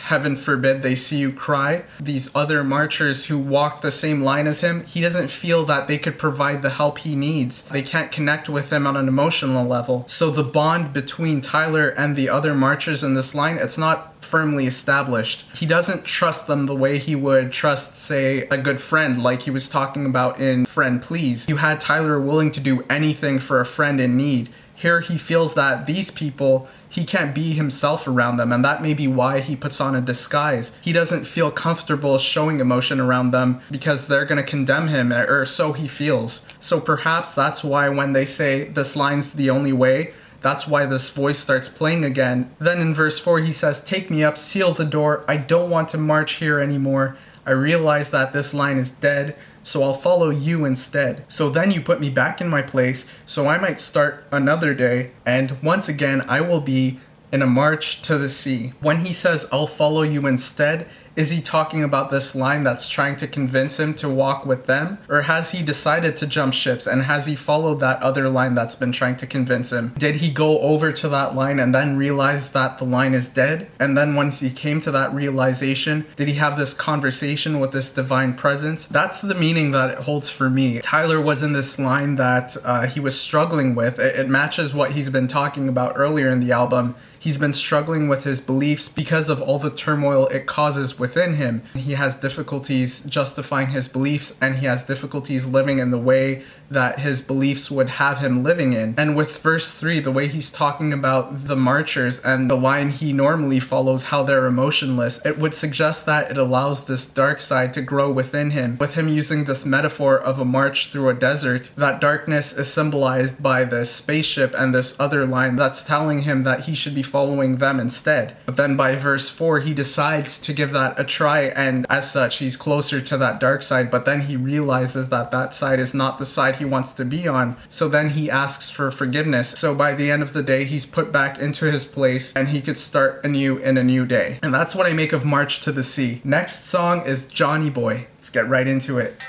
[SPEAKER 1] heaven forbid they see you cry, these other marchers who walk the same line as him, he doesn't feel that they could provide the help he needs. They can't connect with him on an emotional level. So the bond between Tyler and the other marchers in this line, it's not firmly established. He doesn't trust them the way he would trust, say, a good friend, like he was talking about in Friend Please. You had Tyler willing to do anything for a friend in need. Here he feels that these people, he can't be himself around them, and that may be why he puts on a disguise. He doesn't feel comfortable showing emotion around them because they're gonna condemn him, or so he feels. So perhaps that's why when they say this line's the only way, that's why this voice starts playing again. Then in verse 4 he says, take me up, seal the door, I don't want to march here anymore. I realize that this line is dead, so I'll follow you instead. So then you put me back in my place, so I might start another day, and once again I will be in a march to the sea. When he says, I'll follow you instead, is he talking about this line that's trying to convince him to walk with them? Or has he decided to jump ships and has he followed that other line that's been trying to convince him? Did he go over to that line and then realize that the line is dead? And then once he came to that realization, did he have this conversation with this divine presence? That's the meaning that it holds for me. Tyler was in this line that he was struggling with. It matches what he's been talking about earlier in the album. He's been struggling with his beliefs because of all the turmoil it causes within him. He has difficulties justifying his beliefs, and he has difficulties living in the way that his beliefs would have him living in. And with verse 3, the way he's talking about the marchers and the line he normally follows, how they're emotionless, it would suggest that it allows this dark side to grow within him. With him using this metaphor of a march through a desert, that darkness is symbolized by this spaceship and this other line that's telling him that he should be following them instead. But then by verse 4, he decides to give that a try, and as such, he's closer to that dark side, but then he realizes that that side is not the side he wants to be on. So then he asks for forgiveness. So by the end of the day, he's put back into his place and he could start anew in a new day. And that's what I make of March to the Sea. Next song is Johnny Boy. Let's get right into it.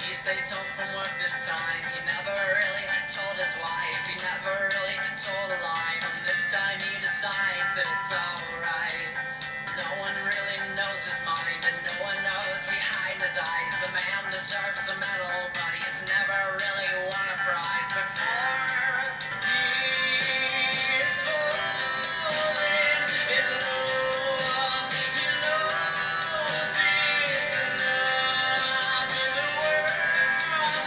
[SPEAKER 2] He stays home from work this time. He never really told his wife. He never really told a lie. And this time he decides that it's alright. No one really knows his mind, and no one knows behind his eyes. The man deserves a medal, but he's never really won a prize before. He's falling in love. He knows it's enough. The world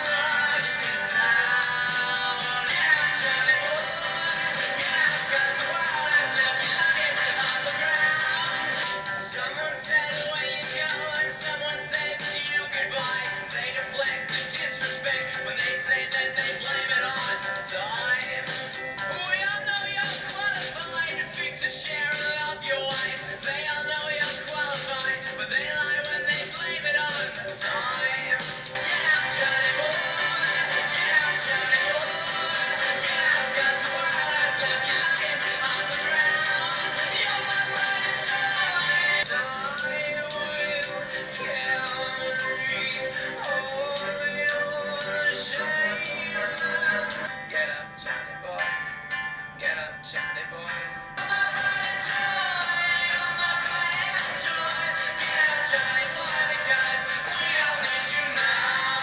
[SPEAKER 2] locks down. Yeah, Johnny boy, get out, 'cause the world has left you lying on the ground. Someone said away you go, and someone said to you goodbye. They deflect the disrespect when they say that they blame it on times. We all know you're qualified to fix a share of your wife. They all know you're qualified, but they lie when they blame it on time. Get out, Johnny boy. Get out, Johnny boy. Get out, 'cause the world has left you lying on the ground. You're my pride and joy. Time will carry all your shame. Get up, Johnny boy. Get up, Johnny boy. You're my pride and joy. You're my pride and joy. Get up, Johnny boy, because we all need you now.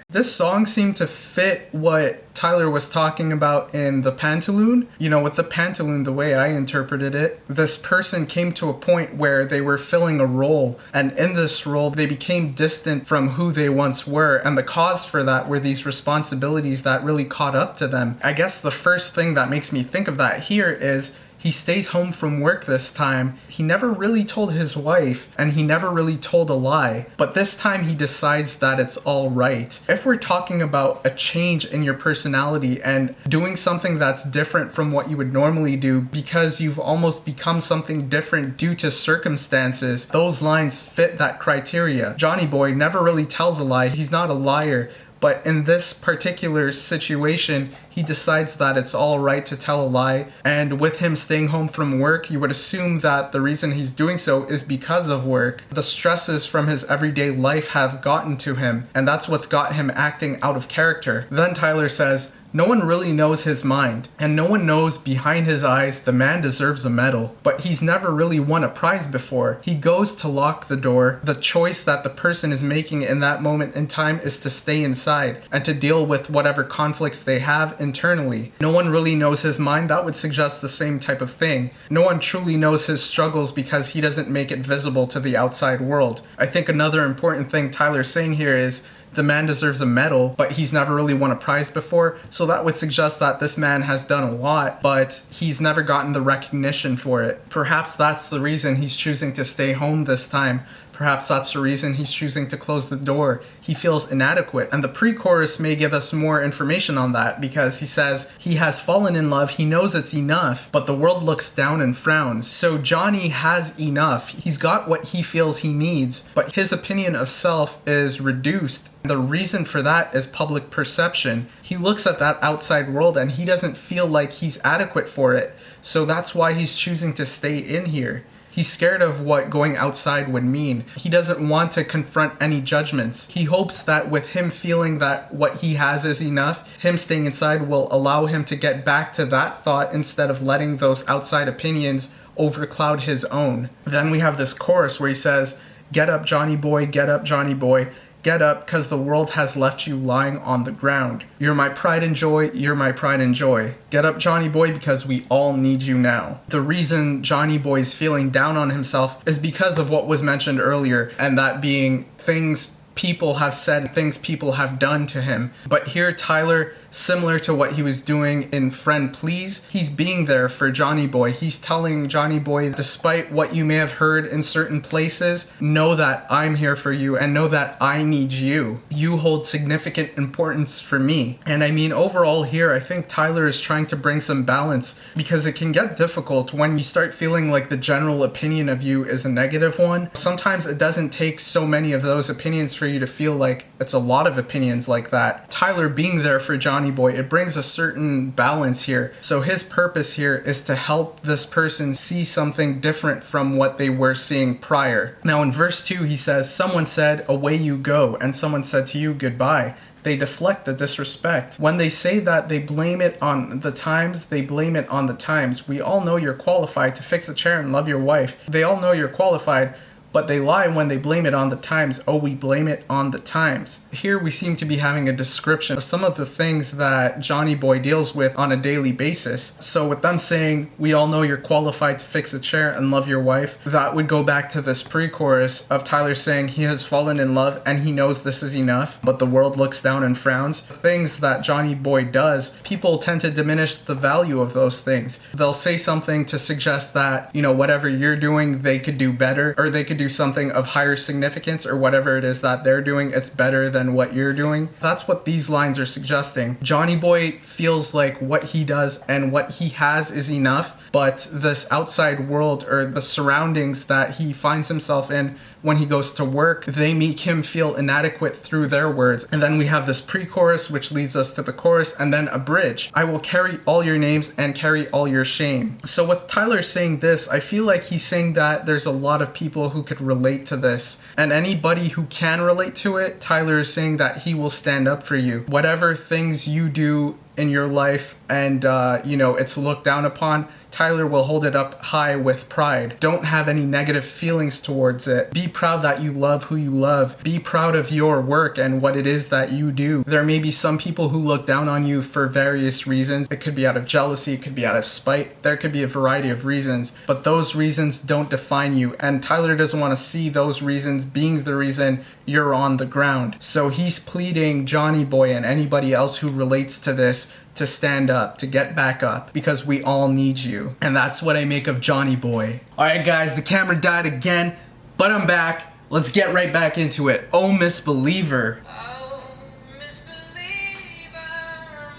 [SPEAKER 1] This song seemed to fit what Tyler was talking about in the Pantaloon. You know, with the Pantaloon, the way I interpreted it, this person came to a point where they were filling a role, and in this role, they became distant from who they once were, and the cause for that were these responsibilities that really caught up to them. I guess the first thing that makes me think of that here is He stays home from work this time. He never really told his wife, and he never really told a lie, but this time he decides that it's all right. If we're talking about a change in your personality and doing something that's different from what you would normally do because you've almost become something different due to circumstances, those lines fit that criteria. Johnny Boy never really tells a lie. He's not a liar. But in this particular situation, he decides that it's all right to tell a lie. And with him staying home from work, you would assume that the reason he's doing so is because of work. The stresses from his everyday life have gotten to him, and that's what's got him acting out of character. Then Tyler says, no one really knows his mind, and no one knows behind his eyes the man deserves a medal, but he's never really won a prize before. He goes to lock the door. The choice that the person is making in that moment in time is to stay inside and to deal with whatever conflicts they have internally. No one really knows his mind. That would suggest the same type of thing. No one truly knows his struggles because he doesn't make it visible to the outside world. I think another important thing Tyler's saying here is the man deserves a medal, but he's never really won a prize before, so that would suggest that this man has done a lot, but he's never gotten the recognition for it. Perhaps that's the reason he's choosing to stay home this time. Perhaps that's the reason he's choosing to close the door. He feels inadequate. And the pre-chorus may give us more information on that because he says he has fallen in love, he knows it's enough, but the world looks down and frowns. So Johnny has enough. He's got what he feels he needs, but his opinion of self is reduced. The reason for that is public perception. He looks at that outside world and he doesn't feel like he's adequate for it. So that's why he's choosing to stay in here. He's scared of what going outside would mean. He doesn't want to confront any judgments. He hopes that with him feeling that what he has is enough, him staying inside will allow him to get back to that thought instead of letting those outside opinions overcloud his own. Then we have this chorus where he says, "Get up, Johnny boy, get up, Johnny boy. Get up, 'cause the world has left you lying on the ground. You're my pride and joy, you're my pride and joy. Get up, Johnny boy, because we all need you now." The reason Johnny Boy's feeling down on himself is because of what was mentioned earlier, and that being things people have said, things people have done to him. But here Tyler, similar to what he was doing in Friend Please, he's being there for Johnny Boy. He's telling Johnny Boy, despite what you may have heard in certain places, know that I'm here for you and know that I need you. You hold significant importance for me. And I mean, overall here, I think Tyler is trying to bring some balance because it can get difficult when you start feeling like the general opinion of you is a negative one. Sometimes it doesn't take so many of those opinions for you to feel like it's a lot of opinions like that. Tyler being there for Johnny Boy, it brings a certain balance here. So his purpose here is to help this person see something different from what they were seeing prior. Now in verse 2 he says, "Someone said, away you go, and someone said to you, goodbye. They deflect the disrespect. When they say that they blame it on the times, they blame it on the times. We all know you're qualified to fix a chair and love your wife. They all know you're qualified, but they lie when they blame it on the times. Oh, we blame it on the times." Here we seem to be having a description of some of the things that Johnny Boy deals with on a daily basis. So with them saying, we all know you're qualified to fix a chair and love your wife, that would go back to this pre-chorus of Tyler saying he has fallen in love and he knows this is enough, but the world looks down and frowns. Things that Johnny Boy does, people tend to diminish the value of those things. They'll say something to suggest that, you know, whatever you're doing, they could do better, or they could do something of higher significance, or whatever it is that they're doing, it's better than what you're doing. That's what these lines are suggesting. Johnny Boy feels like what he does and what he has is enough, but this outside world or the surroundings that he finds himself in when he goes to work, they make him feel inadequate through their words. And then we have this pre-chorus which leads us to the chorus, and then a bridge. "I will carry all your names and carry all your shame." So with Tyler saying this, I feel like he's saying that there's a lot of people who could relate to this. And anybody who can relate to it, Tyler is saying that he will stand up for you. Whatever things you do in your life and, it's looked down upon, Tyler will hold it up high with pride. Don't have any negative feelings towards it. Be proud that you love who you love. Be proud of your work and what it is that you do. There may be some people who look down on you for various reasons. It could be out of jealousy, it could be out of spite. There could be a variety of reasons, but those reasons don't define you. And Tyler doesn't want to see those reasons being the reason you're on the ground. So he's pleading Johnny Boy and anybody else who relates to this to stand up, to get back up, because we all need you. And that's what I make of Johnny Boy. Alright guys, the camera died again, but I'm back. Let's get right back into it. Oh Misbeliever.
[SPEAKER 2] Oh, misbeliever,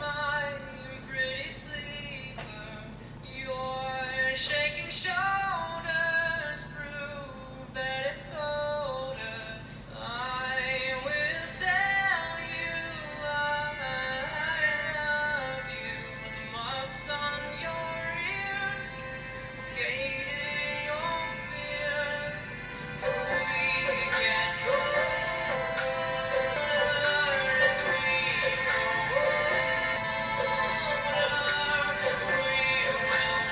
[SPEAKER 2] my pretty sleeper, your shaking shoulders prove that it's colder. I will tell you I love you. The muffs on your ears, okay to your fears. We get colder as we grow older. We will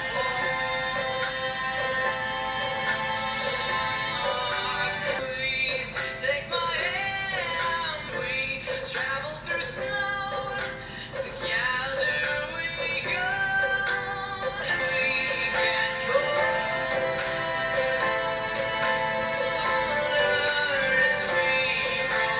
[SPEAKER 2] walk. Please take my hand. We travel through snow. Together we go. We get colder as we grow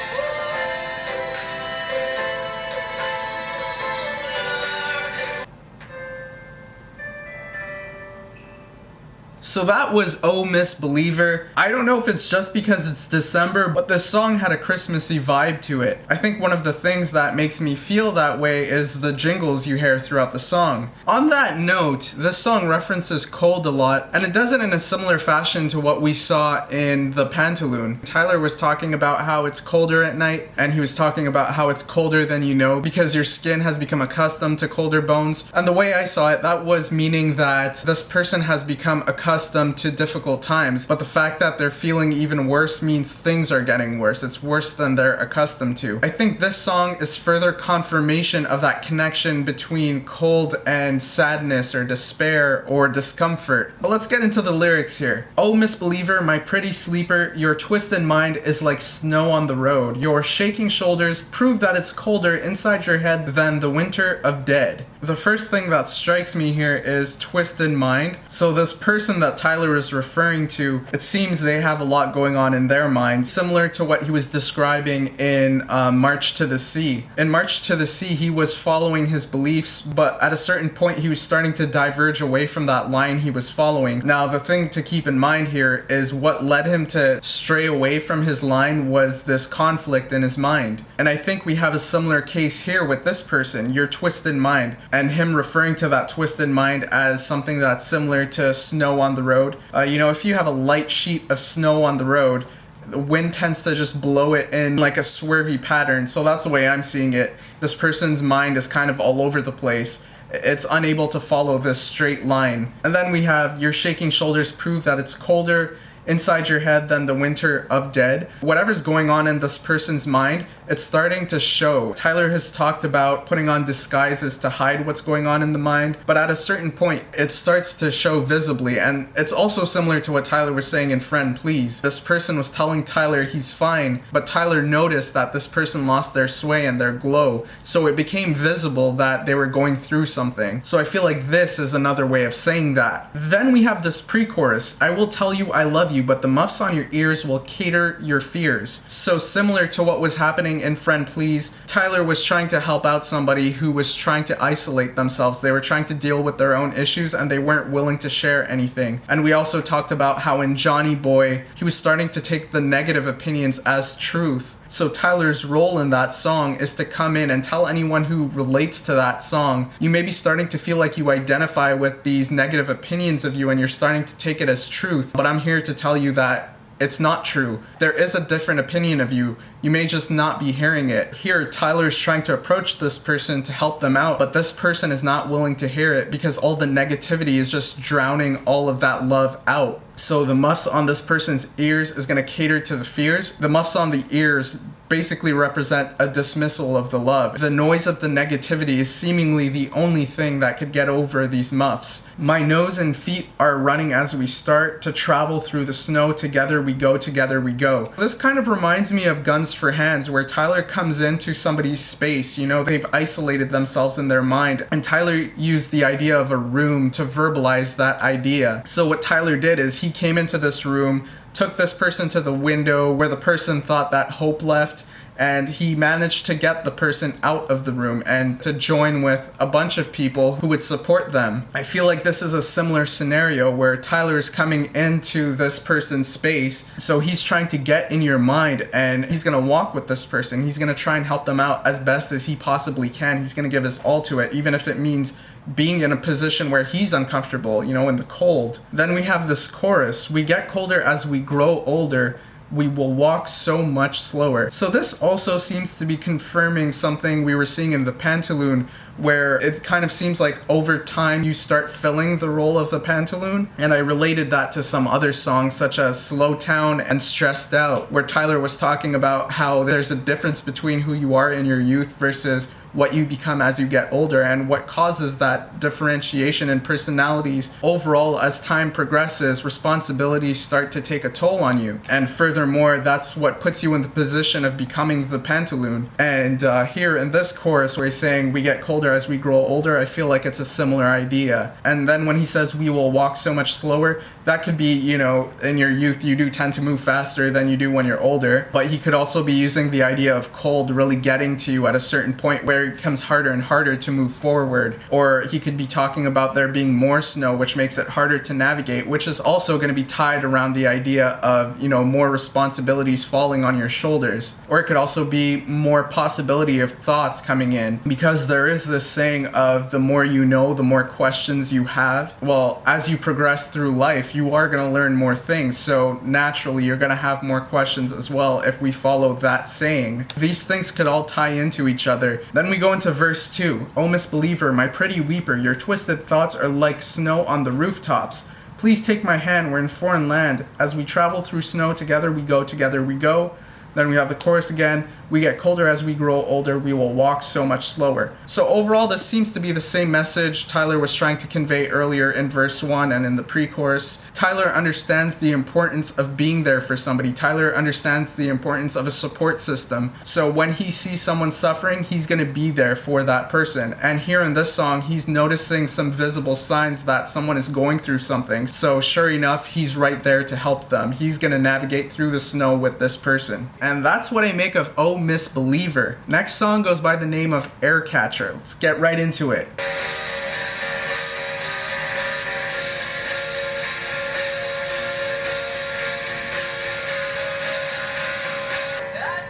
[SPEAKER 1] So that was Oh Misbeliever. I don't know if it's just because it's December, but this song had a Christmassy vibe to it. I think one of the things that makes me feel that way is the jingles you hear throughout the song. On that note, this song references cold a lot, and it does it in a similar fashion to what we saw in the Pantaloon. Tyler was talking about how it's colder at night, and he was talking about how it's colder than you know because your skin has become accustomed to colder bones. And the way I saw it, that was meaning that this person has become accustomed to difficult times, but the fact that they're feeling even worse means things are getting worse. It's worse than they're accustomed to. I think this song is further confirmation of that connection between cold and sadness or despair or discomfort. But let's get into the lyrics here. Oh misbeliever, my pretty sleeper, your twisted mind is like snow on the road. Your shaking shoulders prove that it's colder inside your head than the winter of dead. The first thing that strikes me here is twisted mind. So this person that Tyler is referring to, it seems they have a lot going on in their mind, similar to what he was describing in March to the Sea. In March to the Sea, he was following his beliefs, but at a certain point, he was starting to diverge away from that line he was following. Now, the thing to keep in mind here is what led him to stray away from his line was this conflict in his mind. And I think we have a similar case here with this person, your twisted mind, and him referring to that twisted mind as something that's similar to snow on the road. If you have a light sheet of snow on the road, the wind tends to just blow it in like a swervy pattern. So that's the way I'm seeing it. This person's mind is kind of all over the place. It's unable to follow this straight line. And then we have your shaking shoulders prove that it's colder inside your head than the winter of dead. Whatever's going on in this person's mind, it's starting to show. Tyler has talked about putting on disguises to hide what's going on in the mind, but at a certain point, it starts to show visibly, and it's also similar to what Tyler was saying in Friend Please. This person was telling Tyler he's fine, but Tyler noticed that this person lost their sway and their glow, so it became visible that they were going through something. So I feel like this is another way of saying that. Then we have this pre-chorus, I will tell you I love you, but the muffs on your ears will cater your fears. So similar to what was happening in Friend Please, Tyler was trying to help out somebody who was trying to isolate themselves. They were trying to deal with their own issues and they weren't willing to share anything. And we also talked about how in Johnny Boy, he was starting to take the negative opinions as truth. So Tyler's role in that song is to come in and tell anyone who relates to that song, you may be starting to feel like you identify with these negative opinions of you and you're starting to take it as truth, but I'm here to tell you that it's not true. There is a different opinion of you. You may just not be hearing it. Here, Tyler's trying to approach this person to help them out, but this person is not willing to hear it because all the negativity is just drowning all of that love out. So the muffs on this person's ears is going to cater to the fears. The muffs on the ears basically represent a dismissal of the love. The noise of the negativity is seemingly the only thing that could get over these muffs. My nose and feet are running as we start to travel through the snow. Together we go, together we go. This kind of reminds me of Guns for Hands, where Tyler comes into somebody's space. You know, they've isolated themselves in their mind, and Tyler used the idea of a room to verbalize that idea. So what Tyler did is he came into this room, took this person to the window where the person thought that hope left, and he managed to get the person out of the room and to join with a bunch of people who would support them. I feel like this is a similar scenario where Tyler is coming into this person's space, so he's trying to get in your mind and he's gonna walk with this person. He's gonna try and help them out as best as he possibly can. He's gonna give his all to it, even if it means being in a position where he's uncomfortable, you know, in the cold. Then we have this chorus: we get colder as we grow older, we will walk so much slower. So this also seems to be confirming something we were seeing in the Pantaloon, where it kind of seems like over time you start filling the role of the Pantaloon. And I related that to some other songs such as Slow Town and Stressed Out, where Tyler was talking about how there's a difference between who you are in your youth versus what you become as you get older, and what causes that differentiation in personalities. Overall, as time progresses, responsibilities start to take a toll on you, and furthermore, that's what puts you in the position of becoming the Pantaloon. And here in this chorus where he's saying we get colder as we grow older, I feel like it's a similar idea. And then when he says we will walk so much slower, that could be, you know, in your youth you do tend to move faster than you do when you're older, but he could also be using the idea of cold really getting to you at a certain point where it becomes harder and harder to move forward. Or he could be talking about there being more snow, which makes it harder to navigate, which is also going to be tied around the idea of, you know, more responsibilities falling on your shoulders. Or it could also be more possibility of thoughts coming in, because there is this saying of the more you know, the more questions you have. Well, as you progress through life, you are going to learn more things, so naturally you're going to have more questions as well if we follow that saying. These things could all tie into each other. Then we go into verse 2. "O misbeliever, my pretty weeper, your twisted thoughts are like snow on the rooftops. Please take my hand, we're in foreign land. As we travel through snow, together we go, together we go." Then we have the chorus again: "We get colder as we grow older, we will walk so much slower." So overall, this seems to be the same message Tyler was trying to convey earlier in verse 1 and in the pre-chorus. Tyler understands the importance of being there for somebody. Tyler understands the importance of a support system. So when he sees someone suffering, he's going to be there for that person. And here in this song, he's noticing some visible signs that someone is going through something. So sure enough, he's right there to help them. He's going to navigate through the snow with this person. And that's what I make of "Oh Misbeliever." Next song goes by the name of Air Catcher. Let's get right into it.
[SPEAKER 2] I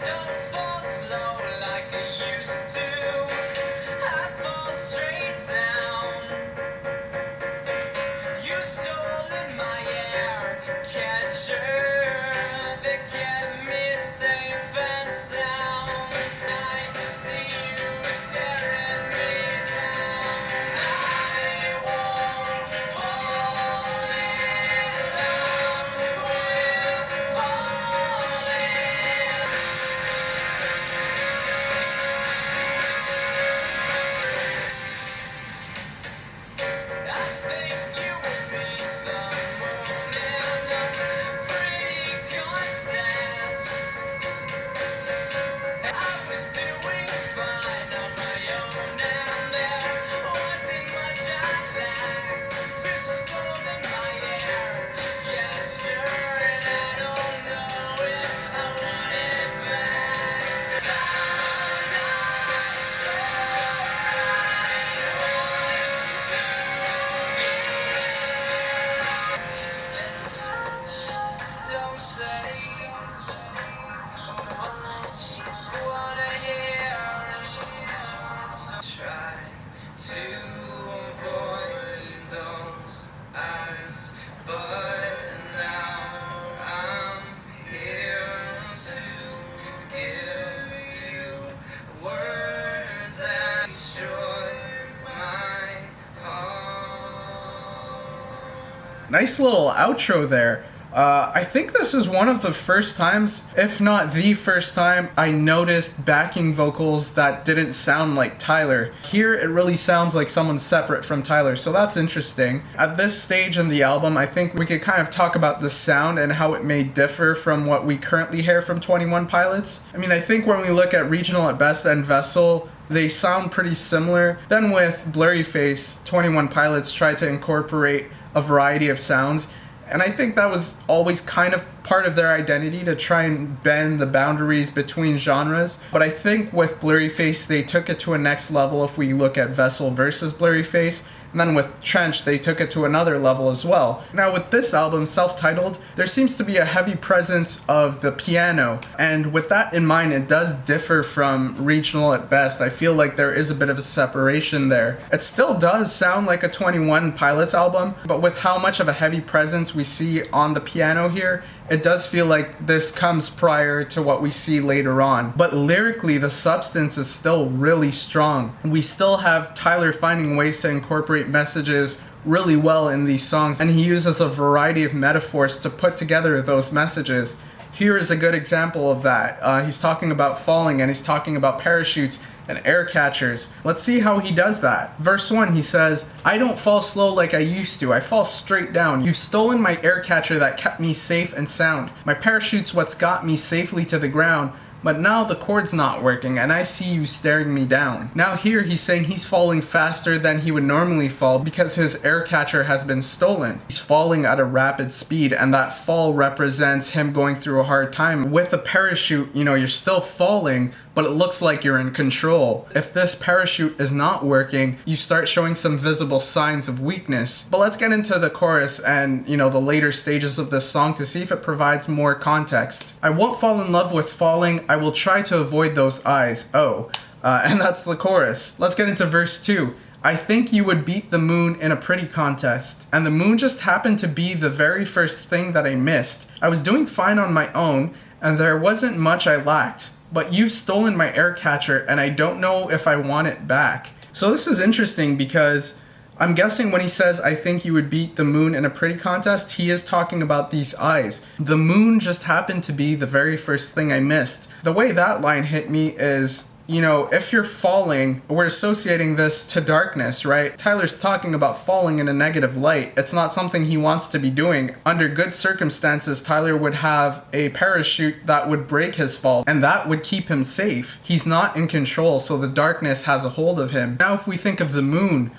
[SPEAKER 2] don't fall slow like I used to. I fall straight down. You stole in my air catcher that kept me safe and sound. I see you staring me down. I won't fall in love with falling. I think you would be the moon in the pretty contest. I was doing fine on my own, and there wasn't much I lacked. Pistol in my air catcher, and I don't know if I want it back. I'm not sure and I just don't say what you wanna hear. So try to avoid those eyes, but now I'm here to give you words that destroy my heart.
[SPEAKER 1] Nice little outro there. I think this is one of the first times, if not the first time, I noticed backing vocals that didn't sound like Tyler. Here it really sounds like someone separate from Tyler, so that's interesting. At this stage in the album, I think we could kind of talk about the sound and how it may differ from what we currently hear from 21 Pilots. I mean, I think when we look at Regional at Best and Vessel, they sound pretty similar. Then with Blurryface, 21 Pilots tried to incorporate a variety of sounds, And I think that was always kind of part of their identity, to try and bend the boundaries between genres. But I think with Blurryface, they took it to a next level if we look at Vessel versus Blurryface. And then with Trench, they took it to another level as well. Now with this album, self-titled, there seems to be a heavy presence of the piano. And with that in mind, it does differ from Regional at best. I feel like there is a bit of a separation there. It still does sound like a 21 Pilots album, but with how much of a heavy presence we see on the piano here, it does feel like this comes prior to what we see later on. But lyrically, the substance is still really strong. We still have Tyler finding ways to incorporate messages really well in these songs, and he uses a variety of metaphors to put together those messages. Here is a good example of that. He's talking about falling, and he's talking about parachutes and air catchers. Let's see how he does that. Verse 1, he says, "I don't fall slow like I used to. I fall straight down. You've stolen my air catcher that kept me safe and sound. My parachute's what's got me safely to the ground. But now the cord's not working and I see you staring me down." Now here he's saying he's falling faster than he would normally fall because his air catcher has been stolen. He's falling at a rapid speed, and that fall represents him going through a hard time. With a parachute, you're still falling, but it looks like you're in control. If this parachute is not working, you start showing some visible signs of weakness. But let's get into the chorus and, the later stages of this song to see if it provides more context. "I won't fall in love with falling. I will try to avoid those eyes." And that's the chorus. Let's get into verse 2. "I think you would beat the moon in a pretty contest. And the moon just happened to be the very first thing that I missed. I was doing fine on my own, and there wasn't much I lacked. But you've stolen my air catcher, and I don't know if I want it back." So this is interesting because I'm guessing when he says, "I think you would beat the moon in a pretty contest," he is talking about these eyes. The moon just happened to be the very first thing I missed. The way that line hit me is, if you're falling, we're associating this to darkness, right? Tyler's talking about falling in a negative light. It's not something he wants to be doing. Under good circumstances, Tyler would have a parachute that would break his fall, and that would keep him safe. He's not in control, so the darkness has a hold of him. Now if we think of the moon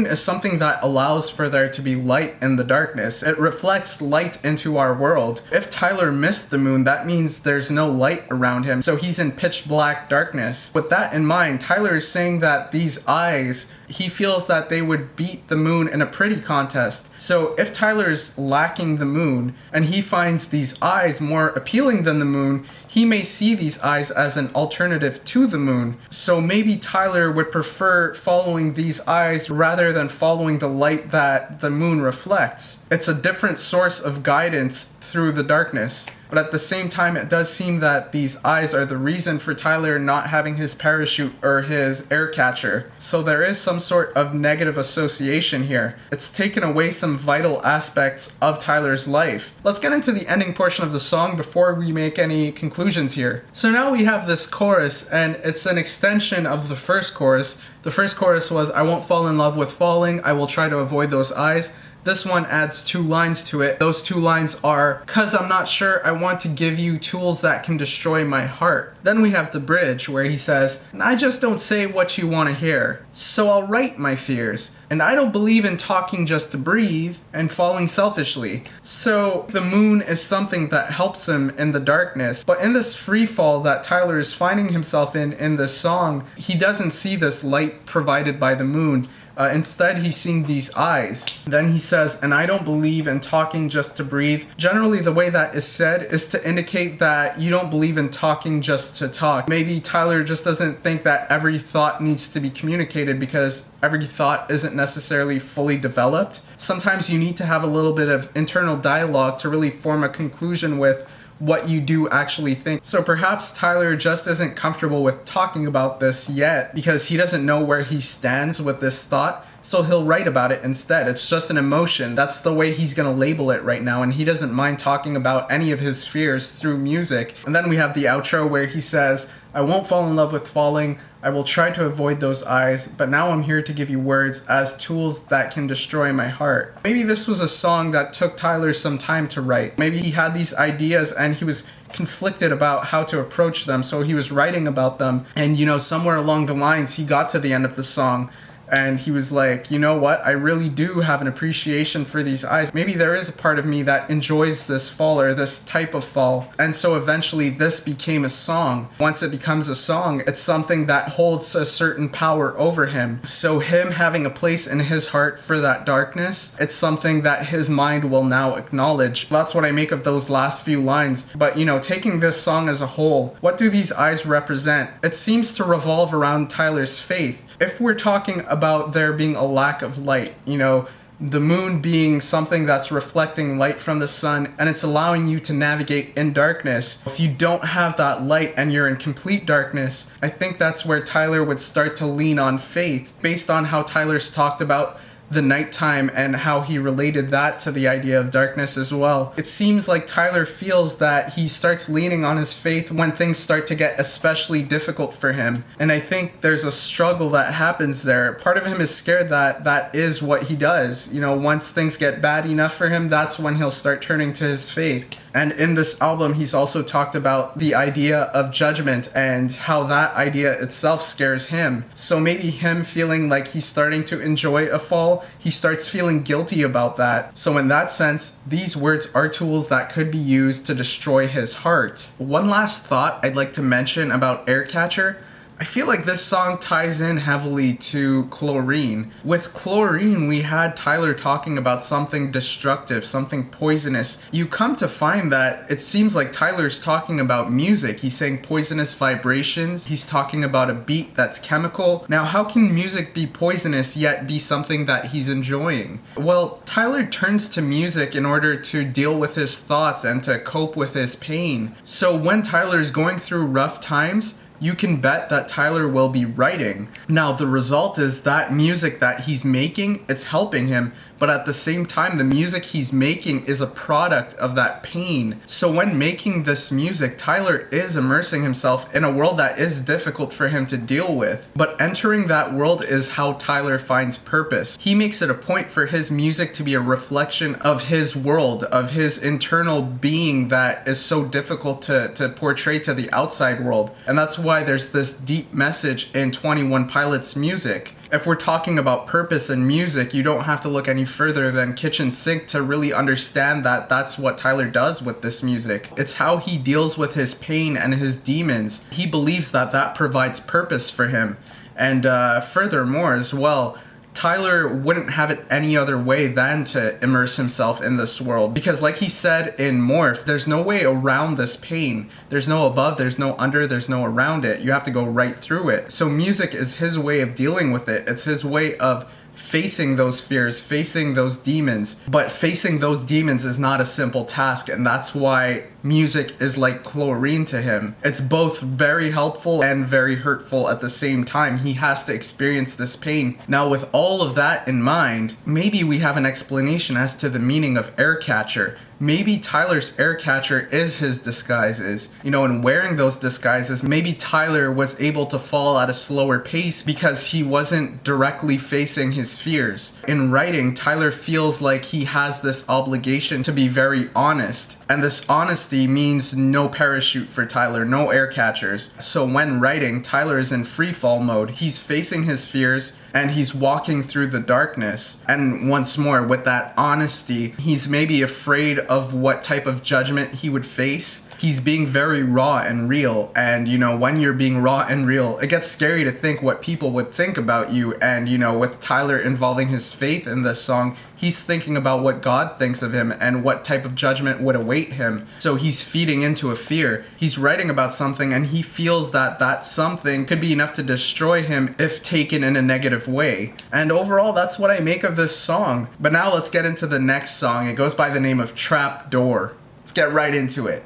[SPEAKER 1] is something that allows for there to be light in the darkness. It reflects light into our world. If Tyler missed the moon, that means there's no light around him, so he's in pitch black darkness. With that in mind, Tyler is saying that these eyes, he feels that they would beat the moon in a pretty contest. So if Tyler's lacking the moon and he finds these eyes more appealing than the moon, he may see these eyes as an alternative to the moon. So maybe Tyler would prefer following these eyes rather than following the light that the moon reflects. It's a different source of guidance through the darkness. But at the same time, it does seem that these eyes are the reason for Tyler not having his parachute or his air catcher. So there is some sort of negative association here. It's taken away some vital aspects of Tyler's life. Let's get into the ending portion of the song before we make any conclusions here. So now we have this chorus, and it's an extension of the first chorus. The first chorus was, "I won't fall in love with falling. I will try to avoid those eyes." This one adds 2 lines to it. Those 2 lines are, "'Cause I'm not sure I want to give you tools that can destroy my heart." Then we have the bridge where he says, "And I just don't say what you want to hear. So I'll write my fears. And I don't believe in talking just to breathe and falling selfishly." So the moon is something that helps him in the darkness. But in this free fall that Tyler is finding himself in this song, he doesn't see this light provided by the moon. Instead, he's seeing these eyes. Then he says, "And I don't believe in talking just to breathe." Generally, the way that is said is to indicate that you don't believe in talking just to talk. Maybe Tyler just doesn't think that every thought needs to be communicated because every thought isn't necessarily fully developed. Sometimes you need to have a little bit of internal dialogue to really form a conclusion with what you do actually think. So perhaps Tyler just isn't comfortable with talking about this yet because he doesn't know where he stands with this thought. So he'll write about it instead. It's just an emotion. That's the way he's gonna label it right now, and he doesn't mind talking about any of his fears through music. And then we have the outro where he says, "I won't fall in love with falling. I will try to avoid those eyes, but now I'm here to give you words as tools that can destroy my heart." Maybe this was a song that took Tyler some time to write. Maybe he had these ideas and he was conflicted about how to approach them, so he was writing about them, and somewhere along the lines he got to the end of the song And he was like, you know what? I really do have an appreciation for these eyes. Maybe there is a part of me that enjoys this fall or this type of fall. And so eventually this became a song. Once it becomes a song, it's something that holds a certain power over him. So him having a place in his heart for that darkness, it's something that his mind will now acknowledge. That's what I make of those last few lines. But you know, taking this song as a whole, what do these eyes represent? It seems to revolve around Tyler's faith. If we're talking about there being a lack of light, you know, the moon being something that's reflecting light from the sun and it's allowing you to navigate in darkness. If you don't have that light and you're in complete darkness, I think that's where Tyler would start to lean on faith, based on how Tyler's talked about the nighttime and how he related that to the idea of darkness as well. It seems like Tyler feels that he starts leaning on his faith when things start to get especially difficult for him. And I think there's a struggle that happens there. Part of him is scared that that is what he does. You know, once things get bad enough for him, that's when he'll start turning to his faith. And in this album, he's also talked about the idea of judgment and how that idea itself scares him. So maybe him feeling like he's starting to enjoy a fall, he starts feeling guilty about that. So in that sense, these words are tools that could be used to destroy his heart. One last thought I'd like to mention about Aircatcher. I feel like this song ties in heavily to Chlorine. With Chlorine, we had Tyler talking about something destructive, something poisonous. You come to find that it seems like Tyler's talking about music. He's saying poisonous vibrations. He's talking about a beat that's chemical. Now, how can music be poisonous yet be something that he's enjoying? Well, Tyler turns to music in order to deal with his thoughts and to cope with his pain. So when Tyler's going through rough times, you can bet that Tyler will be writing. Now, the result is that music that he's making, it's helping him, but at the same time, the music he's making is a product of that pain. So when making this music, Tyler is immersing himself in a world that is difficult for him to deal with. But entering that world is how Tyler finds purpose. He makes it a point for his music to be a reflection of his world, of his internal being that is so difficult to portray to the outside world. And that's why there's this deep message in 21 Pilots' music. If we're talking about purpose in music, you don't have to look any further than Kitchen Sink to really understand that that's what Tyler does with this music. It's how he deals with his pain and his demons. He believes that that provides purpose for him. And furthermore as well, Tyler wouldn't have it any other way than to immerse himself in this world. Because like he said in Morph, there's no way around this pain. There's no above, there's no under, there's no around it. You have to go right through it. So music is his way of dealing with it. It's his way of facing those fears, facing those demons. But facing those demons is not a simple task, and that's why music is like chlorine to him. It's both very helpful and very hurtful at the same time. He has to experience this pain. Now, with all of that in mind, maybe we have an explanation as to the meaning of Aircatcher. Maybe Tyler's Aircatcher is his disguises. You know, in wearing those disguises, maybe Tyler was able to fall at a slower pace because he wasn't directly facing his fears. In writing, Tyler feels like he has this obligation to be very honest. And this honesty means no parachute for Tyler, no air catchers. So when writing, Tyler is in free fall mode. He's facing his fears and he's walking through the darkness. And once more, with that honesty, he's maybe afraid of what type of judgment he would face. He's being very raw and real, and you know, when you're being raw and real, it gets scary to think what people would think about you. And you know, with Tyler involving his faith in this song, he's thinking about what God thinks of him and what type of judgment would await him. So he's feeding into a fear. He's writing about something and he feels that that something could be enough to destroy him if taken in a negative way. And overall, that's what I make of this song. But now let's get into the next song. It goes by the name of Trapdoor. Let's get right into it.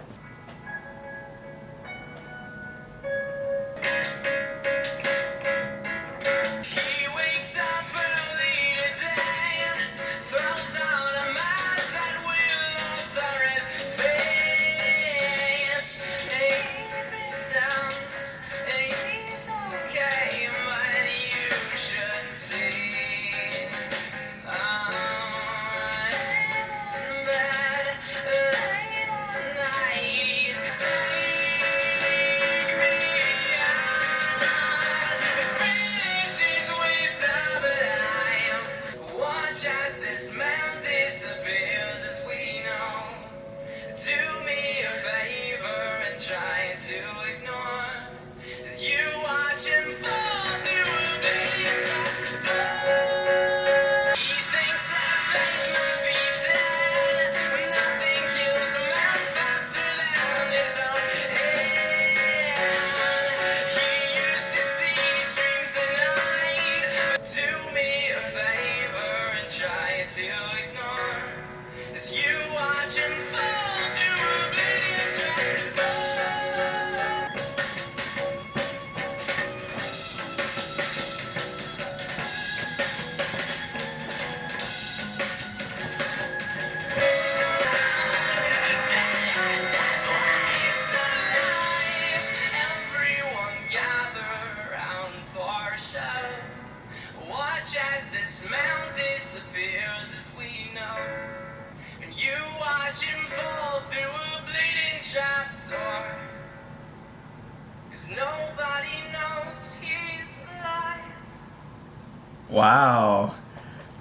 [SPEAKER 2] disappears as we know. Do me a favor and try to ignore as you watch him fall through a big trapdoor. He thinks that fate might be dead, but nothing kills a man faster than his own head. He used to see dreams at night, but do me a favor and try to ignore as you watch him fall through a big trapdoor. Everyone gather around for a show. Watch as this man disappears as we know. And you watch him fall through a bleeding trapdoor. 'Cause nobody knows he's alive.
[SPEAKER 1] Wow.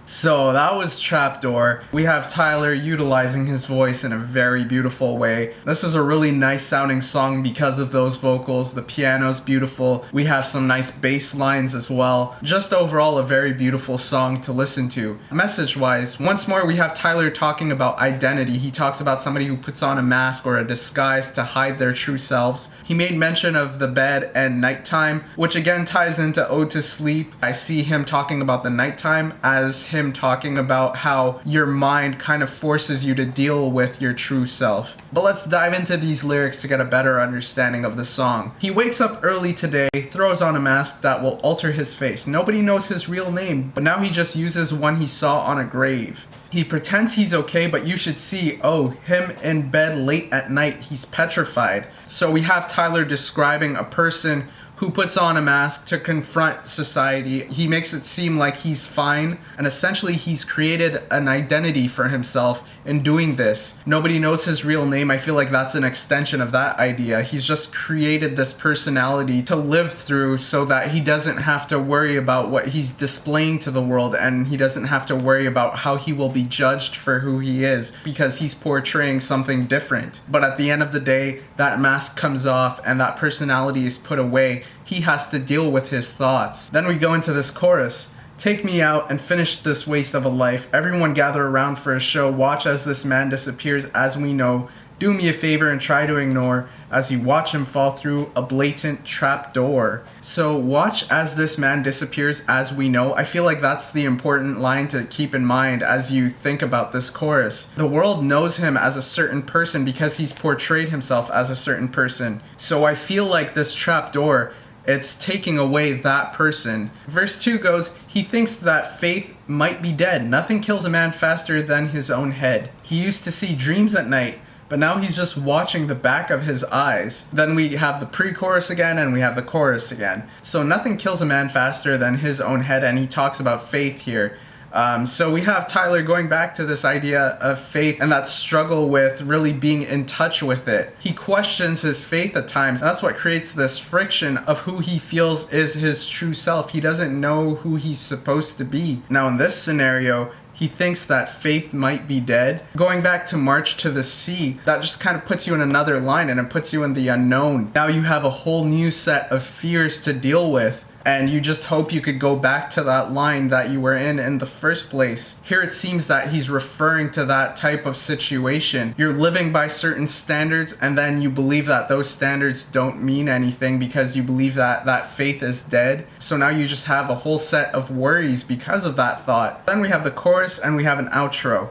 [SPEAKER 1] So that was Trapdoor. We have Tyler utilizing his voice in a very beautiful way. This is a really nice sounding song because of those vocals. The piano's beautiful. We have some nice bass lines as well. Just overall a very beautiful song to listen to. Message wise, once more we have Tyler talking about identity. He talks about somebody who puts on a mask or a disguise to hide their true selves. He made mention of the bed and nighttime, which again ties into Ode to Sleep. I see him talking about the nighttime as him talking about how your mind kind of forces you to deal with your true self. But let's dive into these lyrics to get a better understanding of the song. He wakes up early today, throws on a mask that will alter his face. Nobody knows his real name, but now he just uses one he saw on a grave. He pretends he's okay, but you should see, oh, him in bed late at night, he's petrified. So we have Tyler describing a person who puts on a mask to confront society. He makes it seem like he's fine, and essentially he's created an identity for himself in doing this. Nobody knows his real name. I feel like that's an extension of that idea. He's just created this personality to live through so that he doesn't have to worry about what he's displaying to the world, and he doesn't have to worry about how he will be judged for who he is because he's portraying something different. But at the end of the day, that mask comes off and that personality is put away. He has to deal with his thoughts. Then we go into this chorus. Take me out and finish this waste of a life. Everyone gather around for a show. Watch as this man disappears as we know. Do me a favor and try to ignore as you watch him fall through a blatant trapdoor. So watch as this man disappears as we know. I feel like that's the important line to keep in mind as you think about this chorus. The world knows him as a certain person because he's portrayed himself as a certain person. So I feel like this trapdoor, it's taking away that person. Verse 2 goes, he thinks that faith might be dead. Nothing kills a man faster than his own head. He used to see dreams at night, but now he's just watching the back of his eyes. Then we have the pre-chorus again and we have the chorus again. So nothing kills a man faster than his own head, and he talks about faith here. So we have Tyler going back to this idea of faith and that struggle with really being in touch with it. He questions his faith at times, and that's what creates this friction of who he feels is his true self. He doesn't know who he's supposed to be. Now in this scenario, he thinks that faith might be dead. Going back to March to the Sea, that just kind of puts you in another line and it puts you in the unknown. Now you have a whole new set of fears to deal with, and you just hope you could go back to that line that you were in the first place. Here it seems that he's referring to that type of situation. You're living by certain standards, and then you believe that those standards don't mean anything because you believe that that faith is dead. So now you just have a whole set of worries because of that thought. Then we have the chorus and we have an outro.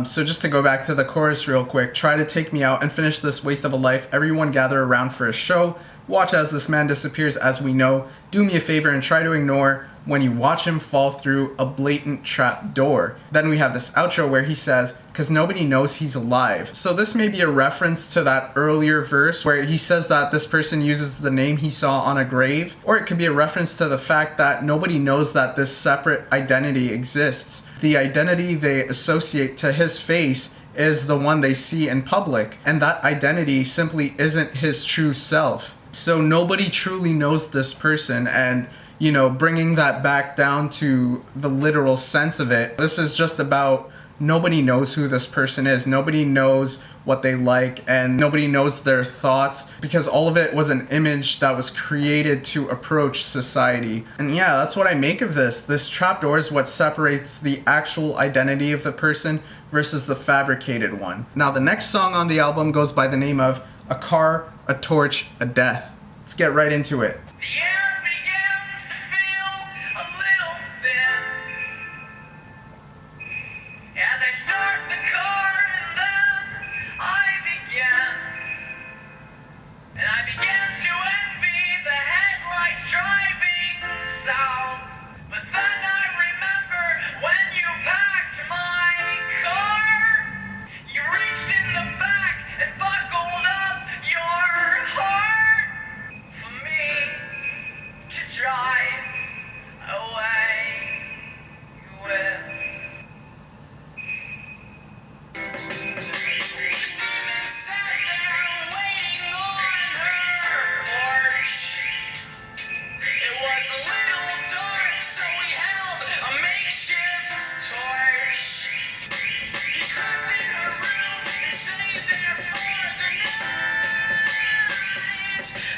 [SPEAKER 1] So just to go back to the chorus real quick, try to take me out and finish this waste of a life. Everyone gather around for a show. Watch as this man disappears as we know. Do me a favor and try to ignore when you watch him fall through a blatant trap door. Then we have this outro where he says, because nobody knows he's alive. So this may be a reference to that earlier verse where he says that this person uses the name he saw on a grave, or it could be a reference to the fact that nobody knows that this separate identity exists. The identity they associate to his face is the one they see in public, and that identity simply isn't his true self. So nobody truly knows this person, and bringing that back down to the literal sense of it, this is just about nobody knows who this person is. Nobody knows what they like, and nobody knows their thoughts, because all of it was an image that was created to approach society. And yeah, that's what I make of this. This trapdoor is what separates the actual identity of the person versus the fabricated one. Now, the next song on the album goes by the name of A Car, a Torch, a Death. Let's get right into it.
[SPEAKER 2] The air begins to feel a little thin as I start the car, and then I begin to envy the headlights driving south. But then I remember when you packed my car, you reached in the back and buckled up your heart for me to drive away with. The demon sat there waiting on her porch. It was a little dark, so we held a makeshift torch. He crept in her room and stayed there for the night.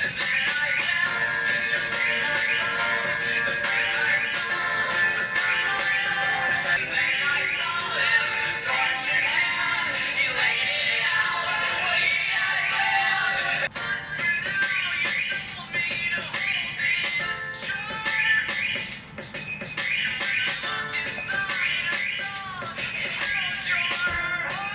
[SPEAKER 2] And then I felt just in my bones. The breath I saw was not my own. And then I saw him, torch in hand. He laid it out what he had planned. But for now, you told me to hold this charm. And when I looked inside, I saw it held your heart.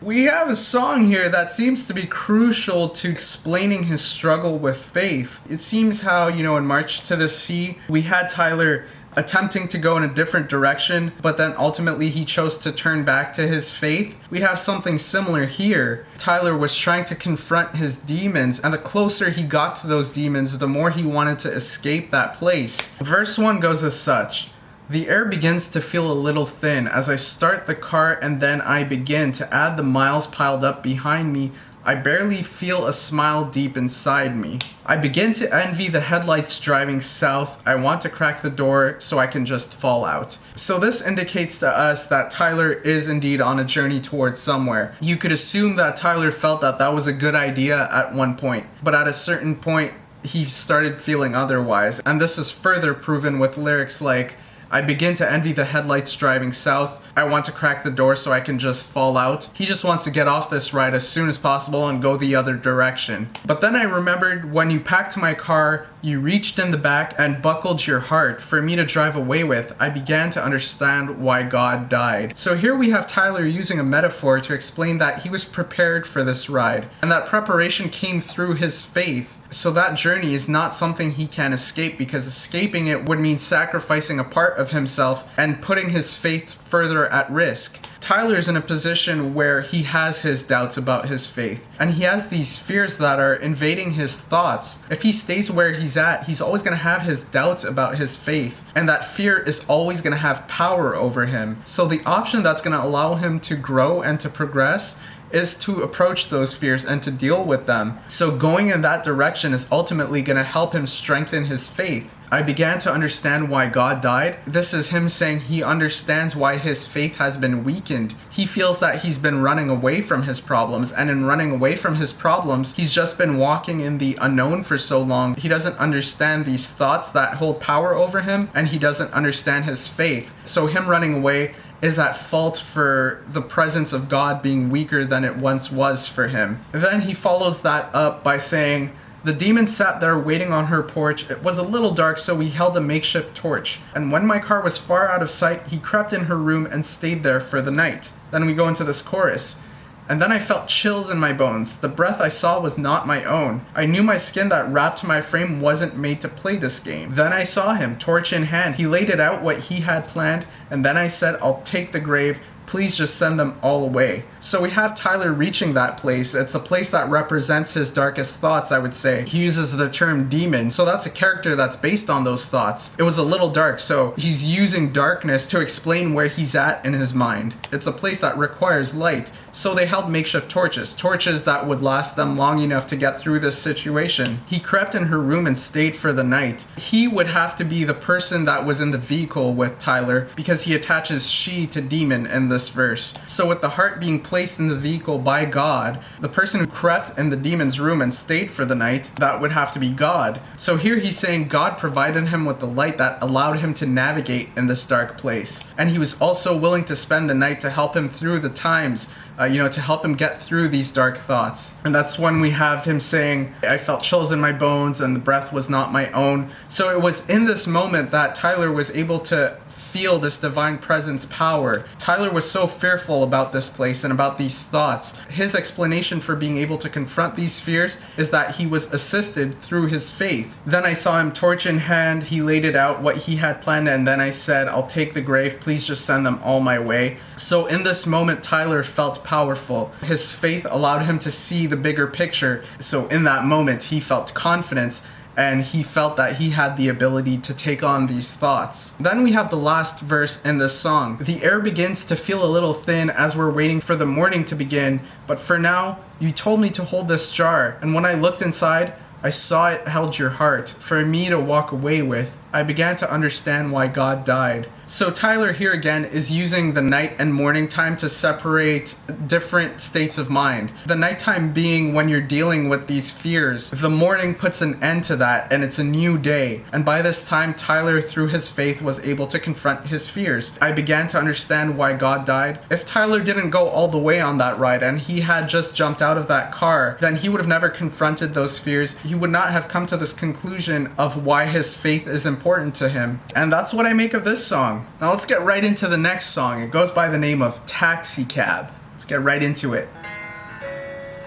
[SPEAKER 1] We have a song here that seems to be crucial to explaining his struggle with faith. It seems how, in March to the Sea, we had Tyler attempting to go in a different direction, but then ultimately he chose to turn back to his faith. We have something similar here. Tyler was trying to confront his demons, and the closer he got to those demons, the more he wanted to escape that place. Verse 1 goes as such. The air begins to feel a little thin as I start the car, and then I begin to add the miles piled up behind me. I barely feel a smile deep inside me. I begin to envy the headlights driving south. I want to crack the door so I can just fall out. So this indicates to us that Tyler is indeed on a journey towards somewhere. You could assume that Tyler felt that that was a good idea at one point, but at a certain point he started feeling otherwise. And this is further proven with lyrics like, I begin to envy the headlights driving south. I want to crack the door so I can just fall out. He just wants to get off this ride as soon as possible and go the other direction. But then I remembered when you packed my car, you reached in the back and buckled your heart for me to drive away with. I began to understand why God died. So here we have Tyler using a metaphor to explain that he was prepared for this ride, and that preparation came through his faith. So that journey is not something he can escape, because escaping it would mean sacrificing a part of himself and putting his faith further at risk. Tyler's in a position where he has his doubts about his faith, and he has these fears that are invading his thoughts. If he stays where he's at, he's always going to have his doubts about his faith, and that fear is always going to have power over him. So the option that's going to allow him to grow and to progress is to approach those fears and to deal with them. So going in that direction is ultimately going to help him strengthen his faith. I began to understand why God died. This is him saying he understands why his faith has been weakened. He feels that he's been running away from his problems, and in running away from his problems, he's just been walking in the unknown for so long. He doesn't understand these thoughts that hold power over him, and he doesn't understand his faith. So him running away is at fault for the presence of God being weaker than it once was for him. Then he follows that up by saying, the demon sat there waiting on her porch. It was a little dark, so we held a makeshift torch. And when my car was far out of sight, he crept in her room and stayed there for the night. Then we go into this chorus. And then I felt chills in my bones. The breath I saw was not my own. I knew my skin that wrapped my frame wasn't made to play this game. Then I saw him, torch in hand. He laid it out what he had planned, and then I said, I'll take the grave. Please just send them all away. So we have Tyler reaching that place. It's a place that represents his darkest thoughts, I would say. He uses the term demon, so that's a character that's based on those thoughts. It was a little dark, so he's using darkness to explain where he's at in his mind. It's a place that requires light. So they held makeshift torches that would last them long enough to get through this situation. He crept in her room and stayed for the night. He would have to be the person that was in the vehicle with Tyler because he attaches she to demon in this verse. So with the heart being placed in the vehicle by God, the person who crept in the demon's room and stayed for the night, that would have to be God. So here he's saying God provided him with the light that allowed him to navigate in this dark place. And he was also willing to spend the night to help him through the times, to help him get through these dark thoughts. And that's when we have him saying, I felt chills in my bones and the breath was not my own. So it was in this moment that Tyler was able to feel this divine presence power. Tyler was so fearful about this place and about these thoughts. His explanation for being able to confront these fears is that he was assisted through his faith. Then I saw him torch in hand. He laid it out what he had planned, and then I said, I'll take the grave. Please just send them all my way. So in this moment, Tyler felt powerful. His faith allowed him to see the bigger picture. So in that moment, he felt confidence, and he felt that he had the ability to take on these thoughts. Then we have the last verse in this song. The air begins to feel a little thin as we're waiting for the morning to begin, but for now, you told me to hold this jar, and when I looked inside, I saw it held your heart for me to walk away with. I began to understand why God died. So Tyler here again is using the night and morning time to separate different states of mind. The nighttime being when you're dealing with these fears. The morning puts an end to that and it's a new day. And by this time, Tyler, through his faith, was able to confront his fears. I began to understand why God died. If Tyler didn't go all the way on that ride and he had just jumped out of that car, then he would have never confronted those fears. He would not have come to this conclusion of why his faith is important to him. And that's what I make of this song. Now let's get right into the next song. It goes by the name of Taxi Cab. Let's get right into it.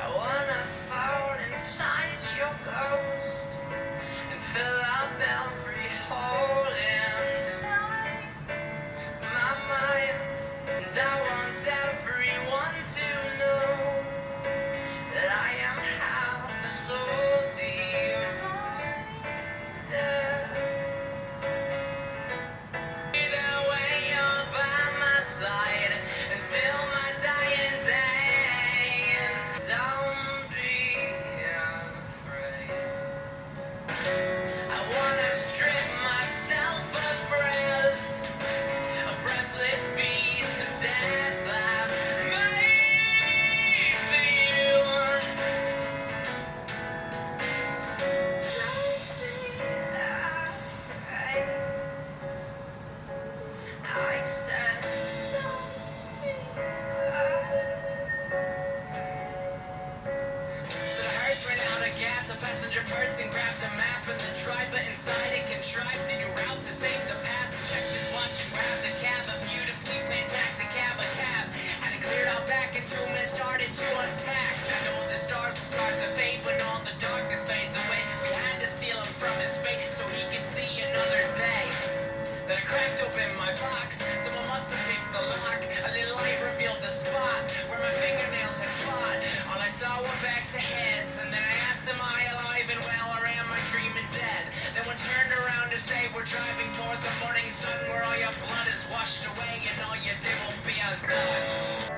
[SPEAKER 2] I wanna fall inside your ghost and fill up every hole inside my mind. And I want everyone to know that I am half a soul divided. Side until my dying days. Don't be afraid. I wanna strip myself of breath, a breathless beast of death that may feel. Don't be afraid. I said. Person grabbed a map and the driver inside it contrived a new route to save the past. Checked his watch and grabbed a cab, a beautifully planned taxi cab, a cab. Had it cleared out back and 2 men started to unpack. I know the stars will start to fade when all the darkness fades away. We had to steal him from his fate so he could see another day. Then I cracked open my box. Someone must have picked the lock. A little light revealed the spot where my fingernails had fought. All I saw were backs of heads, and then I asked, am I alive and well, or am I dreaming dead? Then one turned around to say, we're driving toward the morning sun, where all your blood is washed away and all you did will be undone.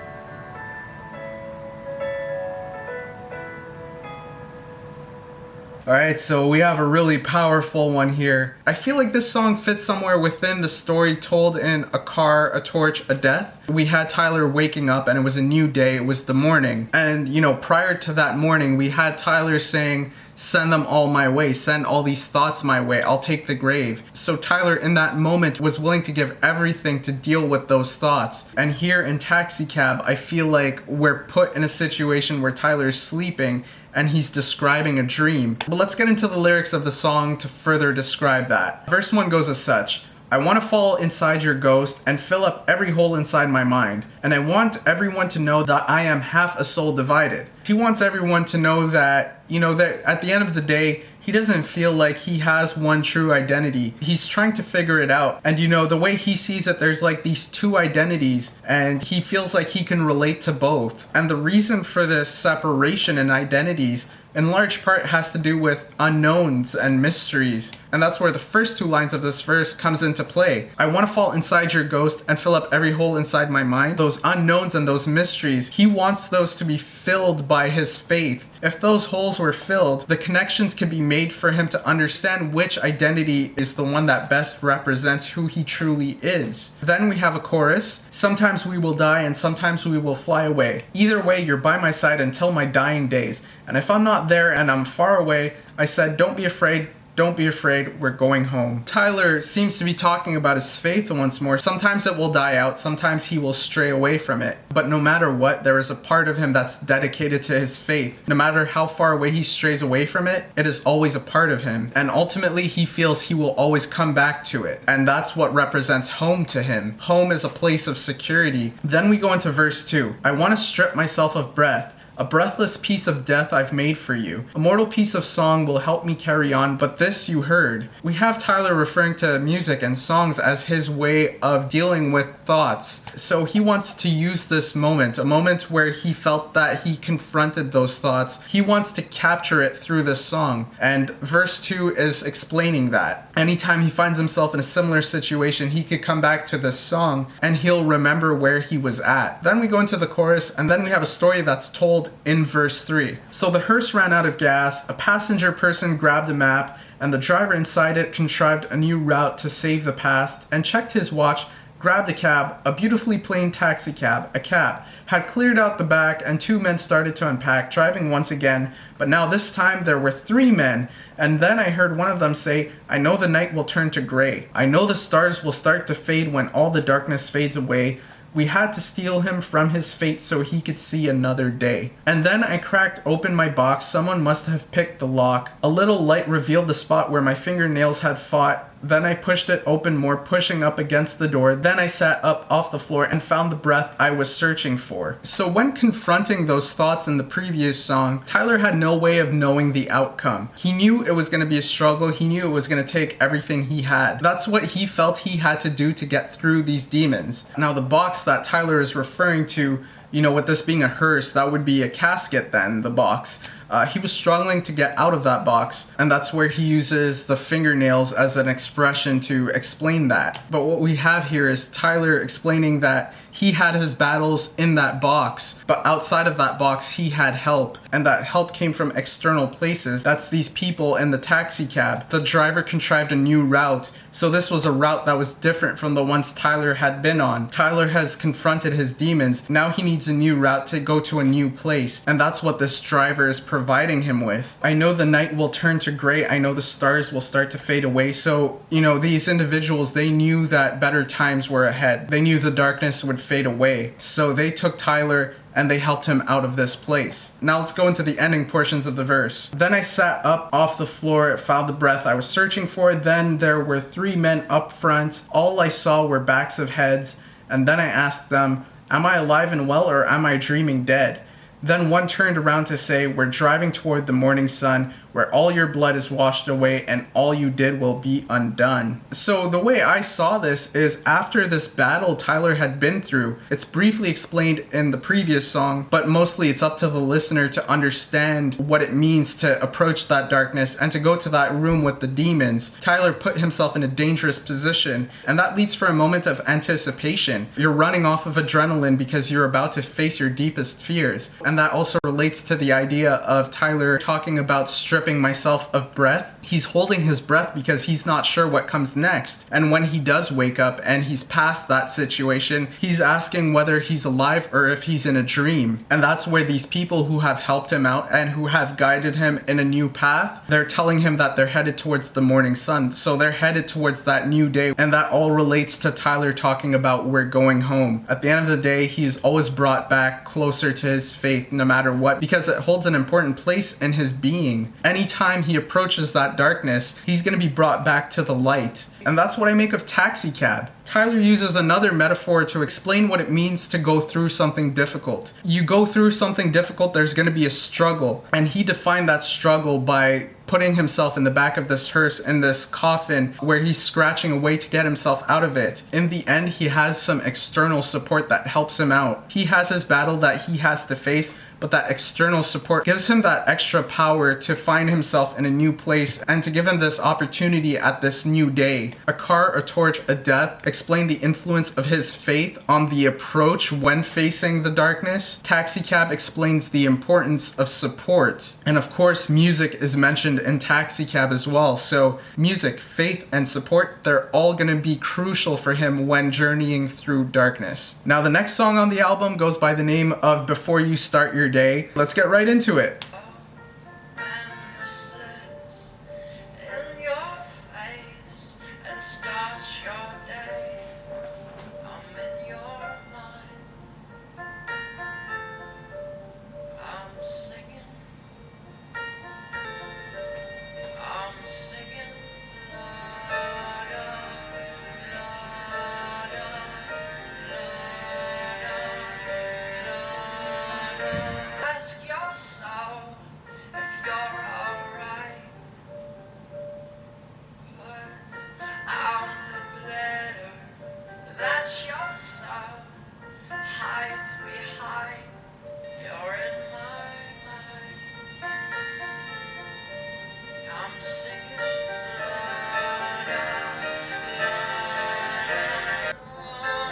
[SPEAKER 1] Alright, so we have a really powerful one here. I feel like this song fits somewhere within the story told in A Car, a Torch, a Death. We had Tyler waking up and it was a new day, it was the morning. And, prior to that morning, we had Tyler saying, send them all my way, send all these thoughts my way, I'll take the grave. So Tyler in that moment was willing to give everything to deal with those thoughts. And here in Taxi Cab, I feel like we're put in a situation where Tyler's sleeping and he's describing a dream. But let's get into the lyrics of the song to further describe that. Verse 1 goes as such. I want to fall inside your ghost and fill up every hole inside my mind. And I want everyone to know that I am half a soul divided. He wants everyone to know that, that at the end of the day, he doesn't feel like he has one true identity. He's trying to figure it out. And the way he sees it, there's like these two identities and he feels like he can relate to both. And the reason for this separation in identities in large part has to do with unknowns and mysteries. And that's where the first two lines of this verse comes into play. I want to fall inside your ghost and fill up every hole inside my mind. Those unknowns and those mysteries, he wants those to be filled by his faith. If those holes were filled, the connections could be made for him to understand which identity is the one that best represents who he truly is. Then we have a chorus. Sometimes we will die and sometimes we will fly away. Either way, you're by my side until my dying days. And if I'm not there and I'm far away, I said, don't be afraid. Don't be afraid, we're going home. Tyler seems to be talking about his faith once more. Sometimes it will die out, sometimes he will stray away from it. But no matter what, there is a part of him that's dedicated to his faith. No matter how far away he strays away from it, it is always a part of him. And ultimately, he feels he will always come back to it. And that's what represents home to him. Home is a place of security. Then we go into verse 2. I want to strip myself of breath. A breathless piece of death I've made for you. A mortal piece of song will help me carry on, but this you heard. We have Tyler referring to music and songs as his way of dealing with thoughts. So he wants to use this moment, a moment where he felt that he confronted those thoughts. He wants to capture it through this song. And verse 2 is explaining that. Anytime he finds himself in a similar situation, he could come back to this song and he'll remember where he was at. Then we go into the chorus, and then we have a story that's told in verse 3. So the hearse ran out of gas, a passenger person grabbed a map, and the driver inside it contrived a new route to save the past, and checked his watch, grabbed a cab, a beautifully plain taxi cab, a cab, had cleared out the back, and two men started to unpack, driving once again, but now this time there were three men, and then I heard one of them say, I know the night will turn to gray. I know the stars will start to fade when all the darkness fades away. We had to steal him from his fate so he could see another day. And then I cracked open my box. Someone must have picked the lock. A little light revealed the spot where my fingernails had fought. Then I pushed it open more, pushing up against the door. Then I sat up off the floor and found the breath I was searching for. So when confronting those thoughts in the previous song, Tyler had no way of knowing the outcome. He knew it was going to be a struggle. He knew it was going to take everything he had. That's what he felt he had to do to get through these demons. Now the box that Tyler is referring to, you know, with this being a hearse, that would be a casket then, the box. He was struggling to get out of that box, and that's where he uses the fingernails as an expression to explain that. But what we have here is Tyler explaining that he had his battles in that box, but outside of that box he had help, and that help came from external places. That's these people in the taxi cab. The driver contrived a new route, so this was a route that was different from the ones Tyler had been on. Tyler has confronted his demons. Now he needs a new route to go to a new place, and that's what this driver is providing him with. I know the night will turn to gray. I know the stars will start to fade away. So, you know, these individuals, they knew that better times were ahead. They knew the darkness would fade away. So they took Tyler and they helped him out of this place. Now let's go into the ending portions of the verse. Then I sat up off the floor, found the breath I was searching for. Then there were three men up front. All I saw were backs of heads. And then I asked them, am I alive and well, or am I dreaming dead? Then one turned around to say, we're driving toward the morning sun, where all your blood is washed away and all you did will be undone. So the way I saw this is after this battle Tyler had been through, it's briefly explained in the previous song, but mostly it's up to the listener to understand what it means to approach that darkness and to go to that room with the demons. Tyler put himself in a dangerous position, and that leads for a moment of anticipation. You're running off of adrenaline because you're about to face your deepest fears. And that also relates to the idea of Tyler talking about stripping myself of breath. He's holding his breath because he's not sure what comes next. And when he does wake up and he's past that situation, he's asking whether he's alive or if he's in a dream. And that's where these people who have helped him out and who have guided him in a new path, they're telling him that they're headed towards the morning sun. So they're headed towards that new day. And that all relates to Tyler talking about we're going home. At the end of the day, he is always brought back closer to his faith no matter what, because it holds an important place in his being. Anytime he approaches that darkness, he's going to be brought back to the light. And that's what I make of taxi cab. Tyler uses another metaphor to explain what it means to go through something difficult. You go through something difficult, there's going to be a struggle. And he defined that struggle by putting himself in the back of this hearse in this coffin where he's scratching away to get himself out of it. In the end, he has some external support that helps him out. He has his battle that he has to face, but that external support gives him that extra power to find himself in a new place and to give him this opportunity at this new day. A car, a torch, a death explain the influence of his faith on the approach when facing the darkness. Taxicab explains the importance of support. And of course, music is mentioned in Taxicab as well. So music, faith, and support, they're all gonna be crucial for him when journeying through darkness. Now, the next song on the album goes by the name of Before You Start Your Day. Let's get right into it.
[SPEAKER 2] And the slits in your face and start your day. I'm in your mind. I'm singing. I'm singing. La da, la da, la da, la da. Ask your soul if you're alright. Put out the glitter that your soul hides behind. You're in my mind. I'm singing. La da, la da. Oh,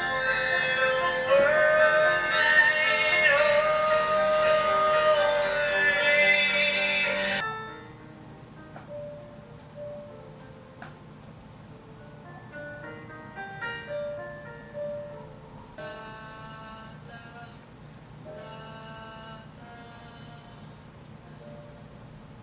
[SPEAKER 2] world made holy.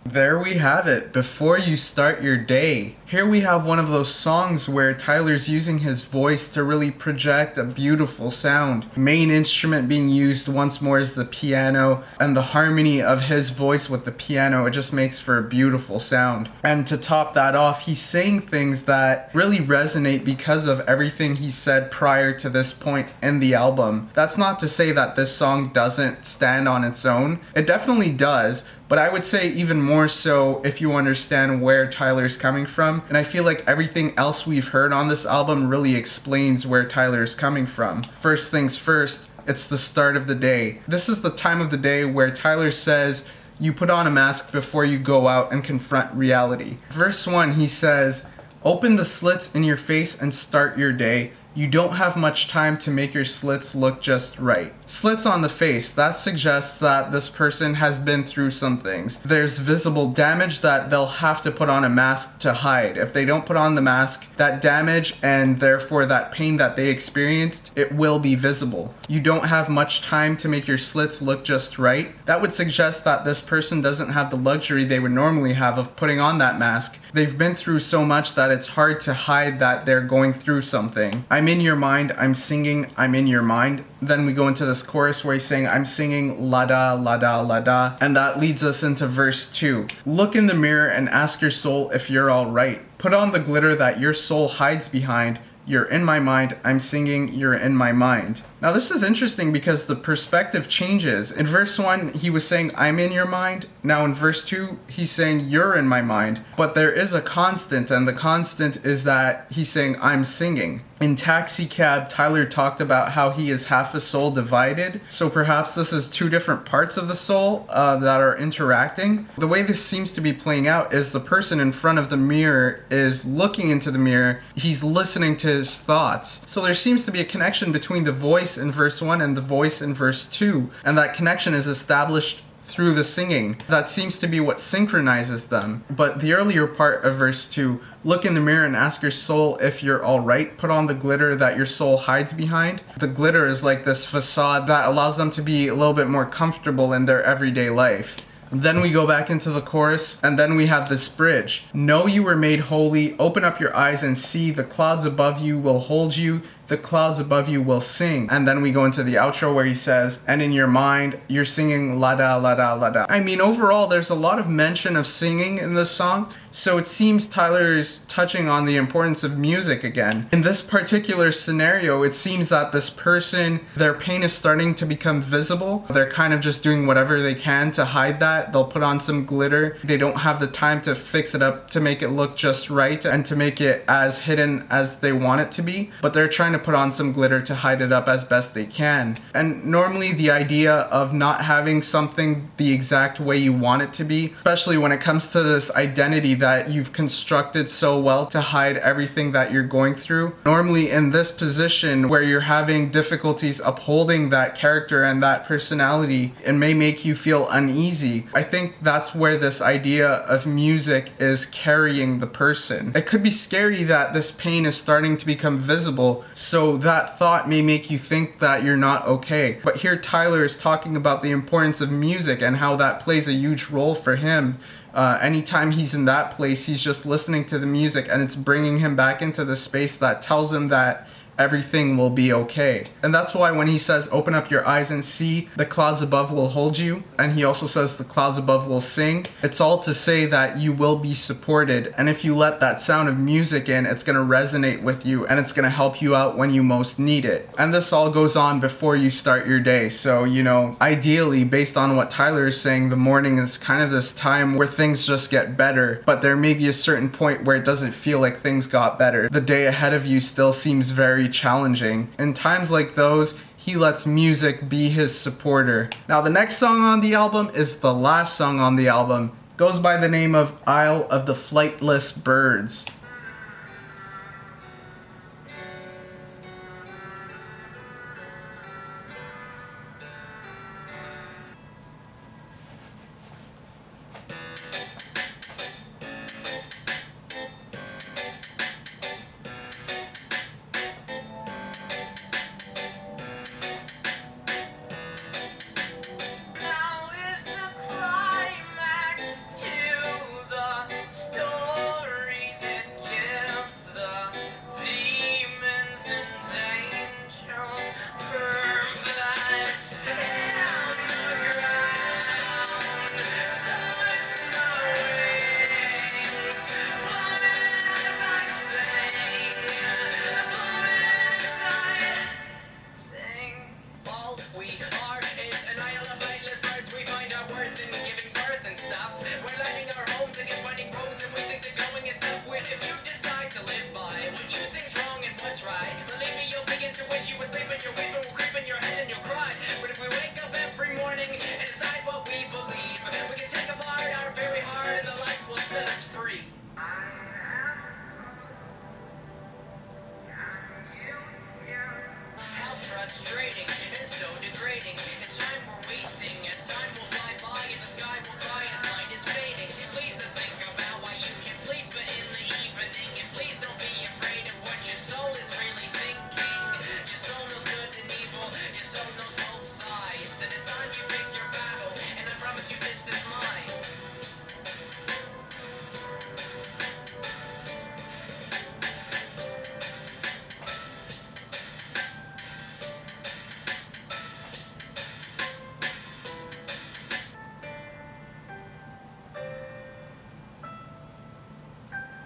[SPEAKER 1] There we have it, Before You Start Your Day. Here we have one of those songs where Tyler's using his voice to really project a beautiful sound. Main instrument being used once more is the piano, and the harmony of his voice with the piano, it just makes for a beautiful sound. And to top that off, he's saying things that really resonate because of everything he said prior to this point in the album. That's not to say that this song doesn't stand on its own. It definitely does. But I would say even more so if you understand where Tyler's coming from. And I feel like everything else we've heard on this album really explains where Tyler's coming from. First things first, it's the start of the day. This is the time of the day where Tyler says, you put on a mask before you go out and confront reality. Verse 1, he says, open the slits in your face and start your day. You don't have much time to make your slits look just right. Slits on the face, that suggests that this person has been through some things. There's visible damage that they'll have to put on a mask to hide. If they don't put on the mask, that damage and therefore that pain that they experienced, it will be visible. You don't have much time to make your slits look just right. That would suggest that this person doesn't have the luxury they would normally have of putting on that mask. They've been through so much that it's hard to hide that they're going through something. I'm in your mind, I'm singing, I'm in your mind. Then we go into this chorus where he's saying, I'm singing la da, la da, la da. And that leads us into verse 2. Look in the mirror and ask your soul if you're alright. Put on the glitter that your soul hides behind. You're in my mind, I'm singing, you're in my mind. Now this is interesting because the perspective changes. In verse 1, he was saying, I'm in your mind. Now in verse 2, he's saying, you're in my mind. But there is a constant, and the constant is that he's saying, I'm singing. In Taxicab, Tyler talked about how he is half a soul divided. So perhaps this is two different parts of the soul that are interacting. The way this seems to be playing out is the person in front of the mirror is looking into the mirror. He's listening to his thoughts. So there seems to be a connection between the voice in verse 1 and the voice in verse 2. And that connection is established through the singing. That seems to be what synchronizes them. But the earlier part of verse 2, look in the mirror and ask your soul if you're alright. Put on the glitter that your soul hides behind. The glitter is like this facade that allows them to be a little bit more comfortable in their everyday life. Then we go back into the chorus, and then we have this bridge. Know you were made holy, open up your eyes and see, the clouds above you will hold you. the clouds above you will sing. And then we go into the outro where he says, and in your mind, you're singing la da la da la da. I mean, overall, there's a lot of mention of singing in this song, so it seems Tyler is touching on the importance of music again. In this particular scenario, it seems that this person, their pain is starting to become visible. They're kind of just doing whatever they can to hide that. They'll put on some glitter. They don't have the time to fix it up to make it look just right and to make it as hidden as they want it to be, but they're trying to put on some glitter to hide it up as best they can. And normally the idea of not having something the exact way you want it to be, especially when it comes to this identity that you've constructed so well to hide everything that you're going through. Normally in this position where you're having difficulties upholding that character and that personality, it may make you feel uneasy. I think that's where this idea of music is carrying the person. It could be scary that this pain is starting to become visible, so that thought may make you think that you're not okay. But here Tyler is talking about the importance of music and how that plays a huge role for him. Anytime he's in that place, he's just listening to the music and it's bringing him back into the space that tells him that everything will be okay. And that's why when he says open up your eyes and see, the clouds above will hold you, and he also says the clouds above will sing, it's all to say that you will be supported. And if you let that sound of music in, it's going to resonate with you and it's going to help you out when you most need it. And this all goes on before you start your day. So, you know, ideally, based on what Tyler is saying, the morning is kind of this time where things just get better, but there may be a certain point where it doesn't feel like things got better. The day ahead of you still seems very challenging. In times like those, he lets music be his supporter. Now the next song on the album is the last song on the album. It goes by the name of Isle of the Flightless Birds.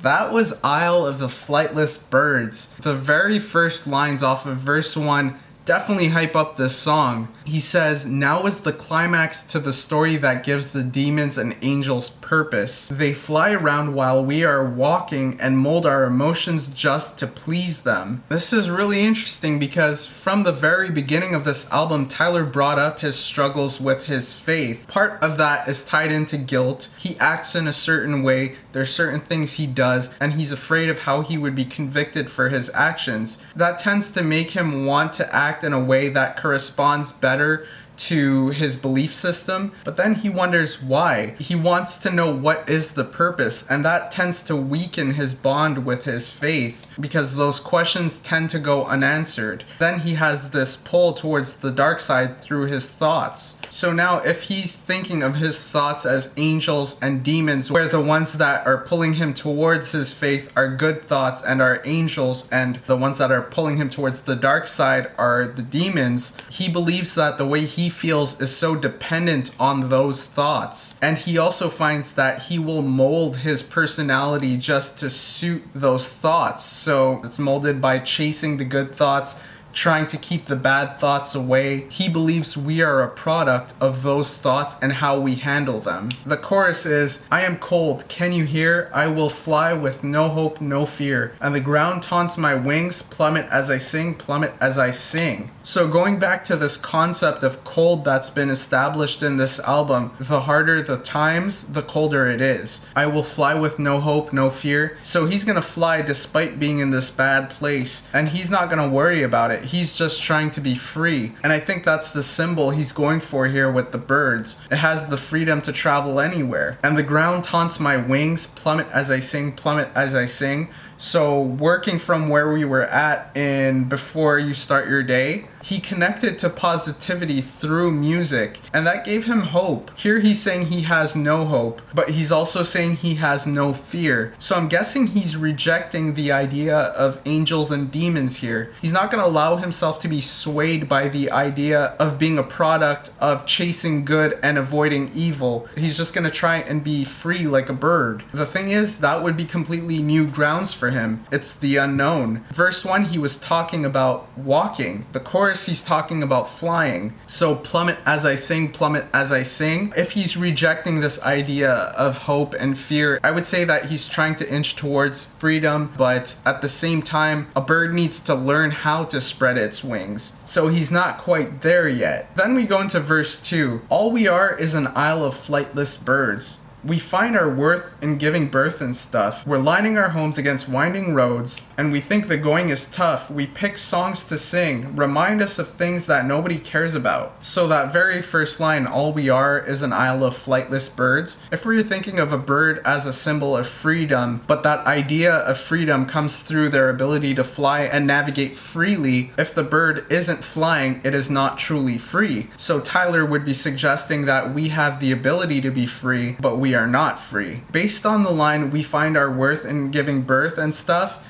[SPEAKER 1] That was Isle of the Flightless Birds. The very first lines off of verse 1 definitely hype up this song. He says, now is the climax to the story that gives the demons and angels purpose. They fly around while we are walking and mold our emotions just to please them. This is really interesting because from the very beginning of this album, Tyler brought up his struggles with his faith. Part of that is tied into guilt. He acts in a certain way, there's certain things he does, and he's afraid of how he would be convicted for his actions. That tends to make him want to act in a way that corresponds better to his belief system, but then he wonders why. He wants to know what is the purpose, and that tends to weaken his bond with his faith. because those questions tend to go unanswered. Then he has this pull towards the dark side through his thoughts. So now if he's thinking of his thoughts as angels and demons, where the ones that are pulling him towards his faith are good thoughts and are angels, and the ones that are pulling him towards the dark side are the demons, he believes that the way he feels is so dependent on those thoughts. And he also finds that he will mold his personality just to suit those thoughts. So it's molded by chasing the good thoughts, trying to keep the bad thoughts away. He believes we are a product of those thoughts and how we handle them. The chorus is, I am cold, can you hear? I will fly with no hope, no fear. And the ground taunts my wings, plummet as I sing, plummet as I sing. So going back to this concept of cold that's been established in this album, the harder the times, the colder it is. I will fly with no hope, no fear. So he's gonna fly despite being in this bad place, and he's not gonna worry about it. He's just trying to be free. And I think that's the symbol he's going for here with the birds. It has the freedom to travel anywhere. And the ground taunts my wings, plummet as I sing, plummet as I sing. So working from where we were at in Before You Start Your Day, he connected to positivity through music, and that gave him hope. Here he's saying he has no hope, but he's also saying he has no fear. So I'm guessing he's rejecting the idea of angels and demons here. He's not going to allow himself to be swayed by the idea of being a product of chasing good and avoiding evil. He's just going to try and be free like a bird. The thing is, that would be completely new grounds for him. It's the unknown. Verse 1, he was talking about walking. The chorus, he's talking about flying. So plummet as I sing, plummet as I sing. If he's rejecting this idea of hope and fear, I would say that he's trying to inch towards freedom, but at the same time, a bird needs to learn how to spread its wings. So he's not quite there yet. Then we go into verse 2. All we are is an isle of flightless birds. We find our worth in giving birth and stuff. We're lining our homes against winding roads, and we think the going is tough. We pick songs to sing, remind us of things that nobody cares about. So that very first line, all we are is an isle of flightless birds. If we're thinking of a bird as a symbol of freedom, but that idea of freedom comes through their ability to fly and navigate freely, if the bird isn't flying, it is not truly free. So Tyler would be suggesting that we have the ability to be free, but we are not free. Based on the line, we find our worth in giving birth and stuff,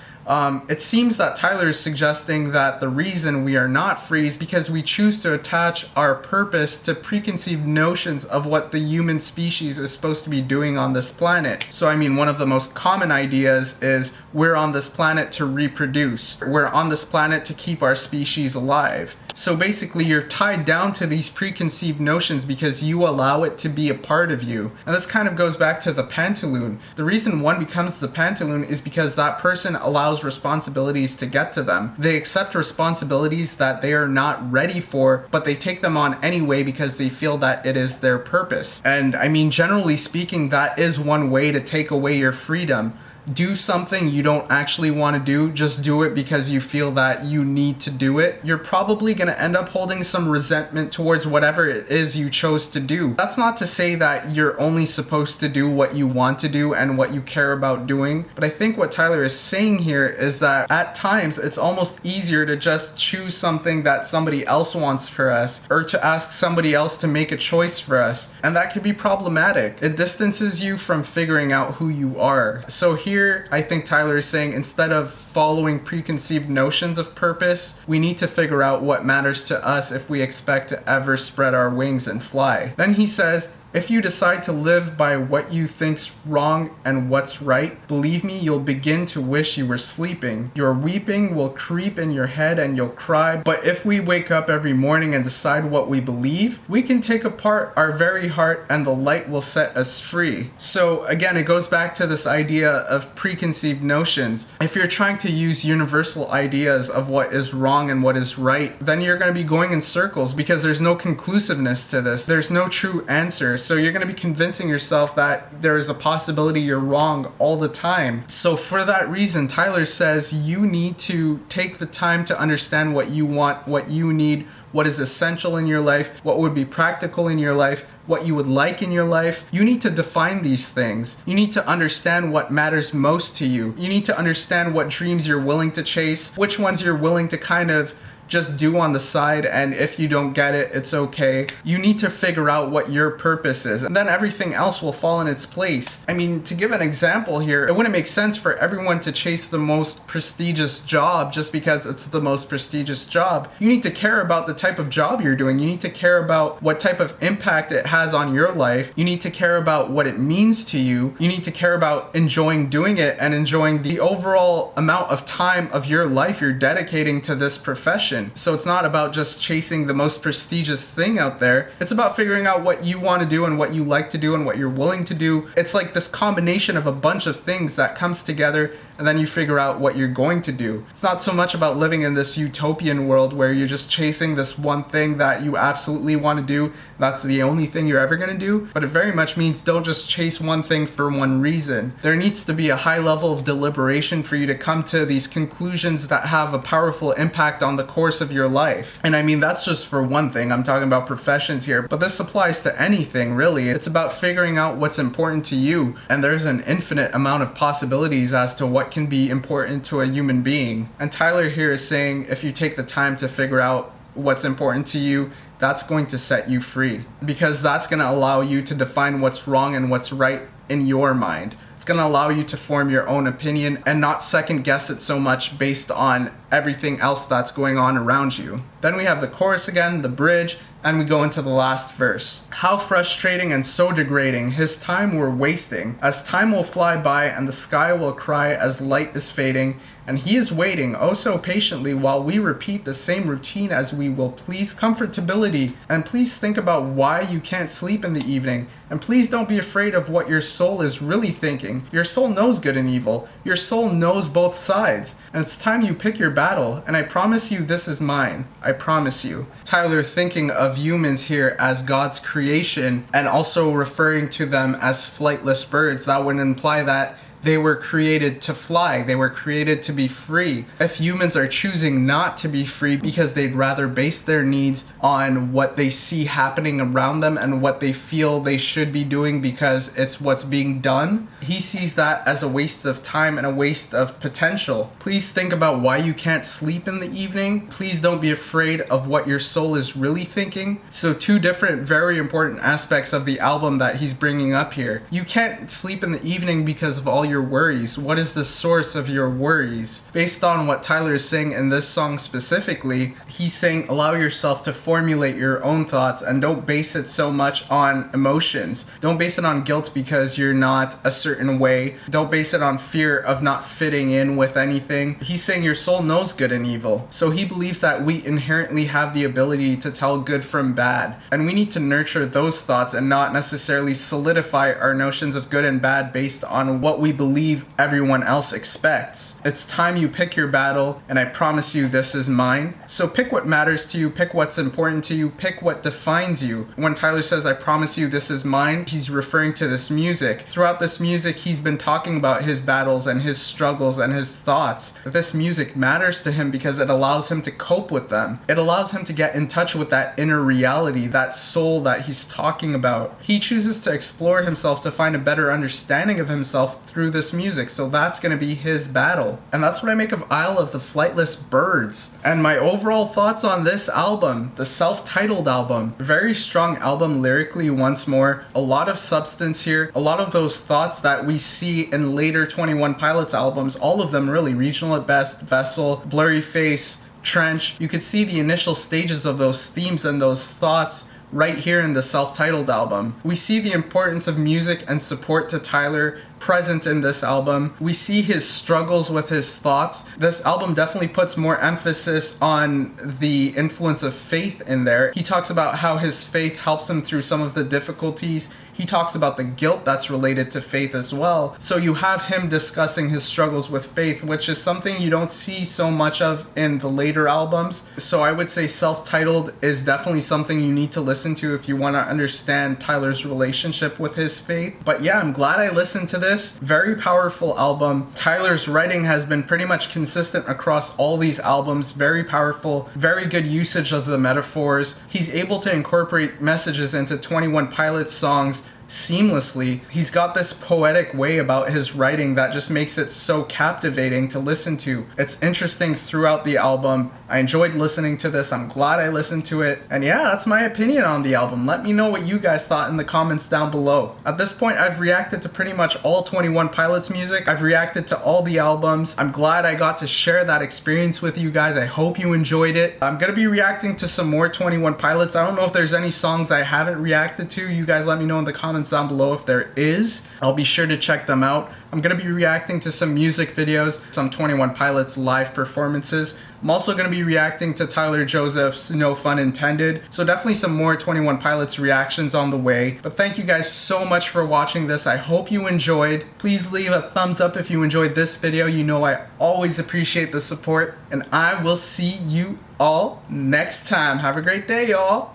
[SPEAKER 1] it seems that Tyler is suggesting that the reason we are not free is because we choose to attach our purpose to preconceived notions of what the human species is supposed to be doing on this planet. So I mean, one of the most common ideas is we're on this planet to reproduce. We're on this planet to keep our species alive. So basically, you're tied down to these preconceived notions because you allow it to be a part of you. And this kind of goes back to the Pantaloon. The reason one becomes the Pantaloon is because that person allows responsibilities to get to them. They accept responsibilities that they are not ready for, but they take them on anyway because they feel that it is their purpose. And I mean, generally speaking, that is one way to take away your freedom. Do something you don't actually want to do, just do it because you feel that you need to do it. You're probably going to end up holding some resentment towards whatever it is you chose to do. That's not to say that you're only supposed to do what you want to do and what you care about doing, but I think what Tyler is saying here is that at times it's almost easier to just choose something that somebody else wants for us, or to ask somebody else to make a choice for us, and that could be problematic. It distances you from figuring out who you are. So here I think Tyler is saying, instead of following preconceived notions of purpose, we need to figure out what matters to us if we expect to ever spread our wings and fly. Then he says, if you decide to live by what you think's wrong and what's right, believe me, you'll begin to wish you were sleeping. Your weeping will creep in your head and you'll cry. But if we wake up every morning and decide what we believe, we can take apart our very heart and the light will set us free. So again, it goes back to this idea of preconceived notions. If you're trying to use universal ideas of what is wrong and what is right, then you're going to be going in circles because there's no conclusiveness to this. There's no true answer. So you're going to be convincing yourself that there is a possibility you're wrong all the time. So for that reason, Tyler says you need to take the time to understand what you want, what you need, what is essential in your life, what would be practical in your life, what you would like in your life. You need to define these things. You need to understand what matters most to you. You need to understand what dreams you're willing to chase, which ones you're willing to kind of just do on the side, and if you don't get it, it's okay. You need to figure out what your purpose is, and then everything else will fall in its place. I mean, to give an example here, it wouldn't make sense for everyone to chase the most prestigious job just because it's the most prestigious job. You need to care about the type of job you're doing. You need to care about what type of impact it has on your life. You need to care about what it means to you. You need to care about enjoying doing it and enjoying the overall amount of time of your life you're dedicating to this profession. So it's not about just chasing the most prestigious thing out there. It's about figuring out what you want to do and what you like to do and what you're willing to do. It's like this combination of a bunch of things that comes together, and then you figure out what you're going to do. It's not so much about living in this utopian world where you're just chasing this one thing that you absolutely want to do. That's the only thing you're ever going to do. But it very much means don't just chase one thing for one reason. There needs to be a high level of deliberation for you to come to these conclusions that have a powerful impact on the course of your life. And I mean, that's just for one thing. I'm talking about professions here, but this applies to anything really. It's about figuring out what's important to you. And there's an infinite amount of possibilities as to what can be important to a human being. And Tyler here is saying if you take the time to figure out what's important to you, that's going to set you free, because that's going to allow you to define what's wrong and what's right in your mind. It's going to allow you to form your own opinion and not second guess it so much based on everything else that's going on around you. Then we have the chorus again, the bridge, and we go into the last verse. How frustrating and so degrading, his time we're wasting, as time will fly by and the sky will cry as light is fading, and he is waiting oh so patiently while we repeat the same routine as we will please comfortability. And please think about why you can't sleep in the evening, and please don't be afraid of what your soul is really thinking. Your soul knows good and evil. Your soul knows both sides, and it's time you pick your battle, and I promise you this is mine. I promise you. Tyler thinking of humans here as God's creation and also referring to them as flightless birds. That would imply that they were created to fly. They were created to be free. If humans are choosing not to be free because they'd rather base their needs on what they see happening around them and what they feel they should be doing because it's what's being done, he sees that as a waste of time and a waste of potential. Please think about why you can't sleep in the evening. Please don't be afraid of what your soul is really thinking. So two different very important aspects of the album that he's bringing up here. You can't sleep in the evening because of all your worries. What is the source of your worries? Based on what Tyler is saying in this song specifically, he's saying allow yourself to formulate your own thoughts and don't base it so much on emotions. Don't base it on guilt because you're not a certain way. Don't base it on fear of not fitting in with anything. He's saying your soul knows good and evil. So he believes that we inherently have the ability to tell good from bad. And we need to nurture those thoughts and not necessarily solidify our notions of good and bad based on what we believe everyone else expects. It's time you pick your battle, and I promise you this is mine. So pick what matters to you, pick what's important to you, pick what defines you. When Tyler says I promise you this is mine, he's referring to this music. Throughout this music, he's been talking about his battles and his struggles and his thoughts. This music matters to him because it allows him to cope with them. It allows him to get in touch with that inner reality, that soul that he's talking about. He chooses to explore himself to find a better understanding of himself through this music, so that's going to be his battle. And that's what I make of Isle of the Flightless Birds. And my overall thoughts on this album, the self-titled album, very strong album lyrically once more, a lot of substance here, a lot of those thoughts that we see in later 21 Pilots albums, all of them really, Regional at Best, Vessel, Blurryface, Trench. You could see the initial stages of those themes and those thoughts right here in the self-titled album. We see the importance of music and support to Tyler present in this album. We see his struggles with his thoughts. This album definitely puts more emphasis on the influence of faith in there. He talks about how his faith helps him through some of the difficulties. He talks about the guilt that's related to faith as well. So you have him discussing his struggles with faith, which is something you don't see so much of in the later albums. So I would say self-titled is definitely something you need to listen to if you want to understand Tyler's relationship with his faith. But yeah, I'm glad I listened to this. this. Very powerful album. Tyler's writing has been pretty much consistent across all these albums. Very powerful, very good usage of the metaphors. He's able to incorporate messages into 21 Pilots songs seamlessly. He's got this poetic way about his writing that just makes it so captivating to listen to. It's interesting throughout the album. I enjoyed listening to this. I'm glad I listened to it. And yeah, that's my opinion on the album. Let me know what you guys thought in the comments down below. At this point, I've reacted to pretty much all 21 Pilots music. I've reacted to all the albums. I'm glad I got to share that experience with you guys. I hope you enjoyed it. I'm gonna be reacting to some more 21 Pilots. I don't know if there's any songs I haven't reacted to. You guys let me know in the comments down below if there is. I'll be sure to check them out. I'm gonna be reacting to some music videos, some 21 Pilots live performances. I'm also gonna be reacting to Tyler Joseph's No Fun Intended. So definitely some more 21 Pilots reactions on the way. But thank you guys so much for watching this. I hope you enjoyed. Please leave a thumbs up if you enjoyed this video. You know I always appreciate the support. And I will see you all next time. Have a great day, y'all.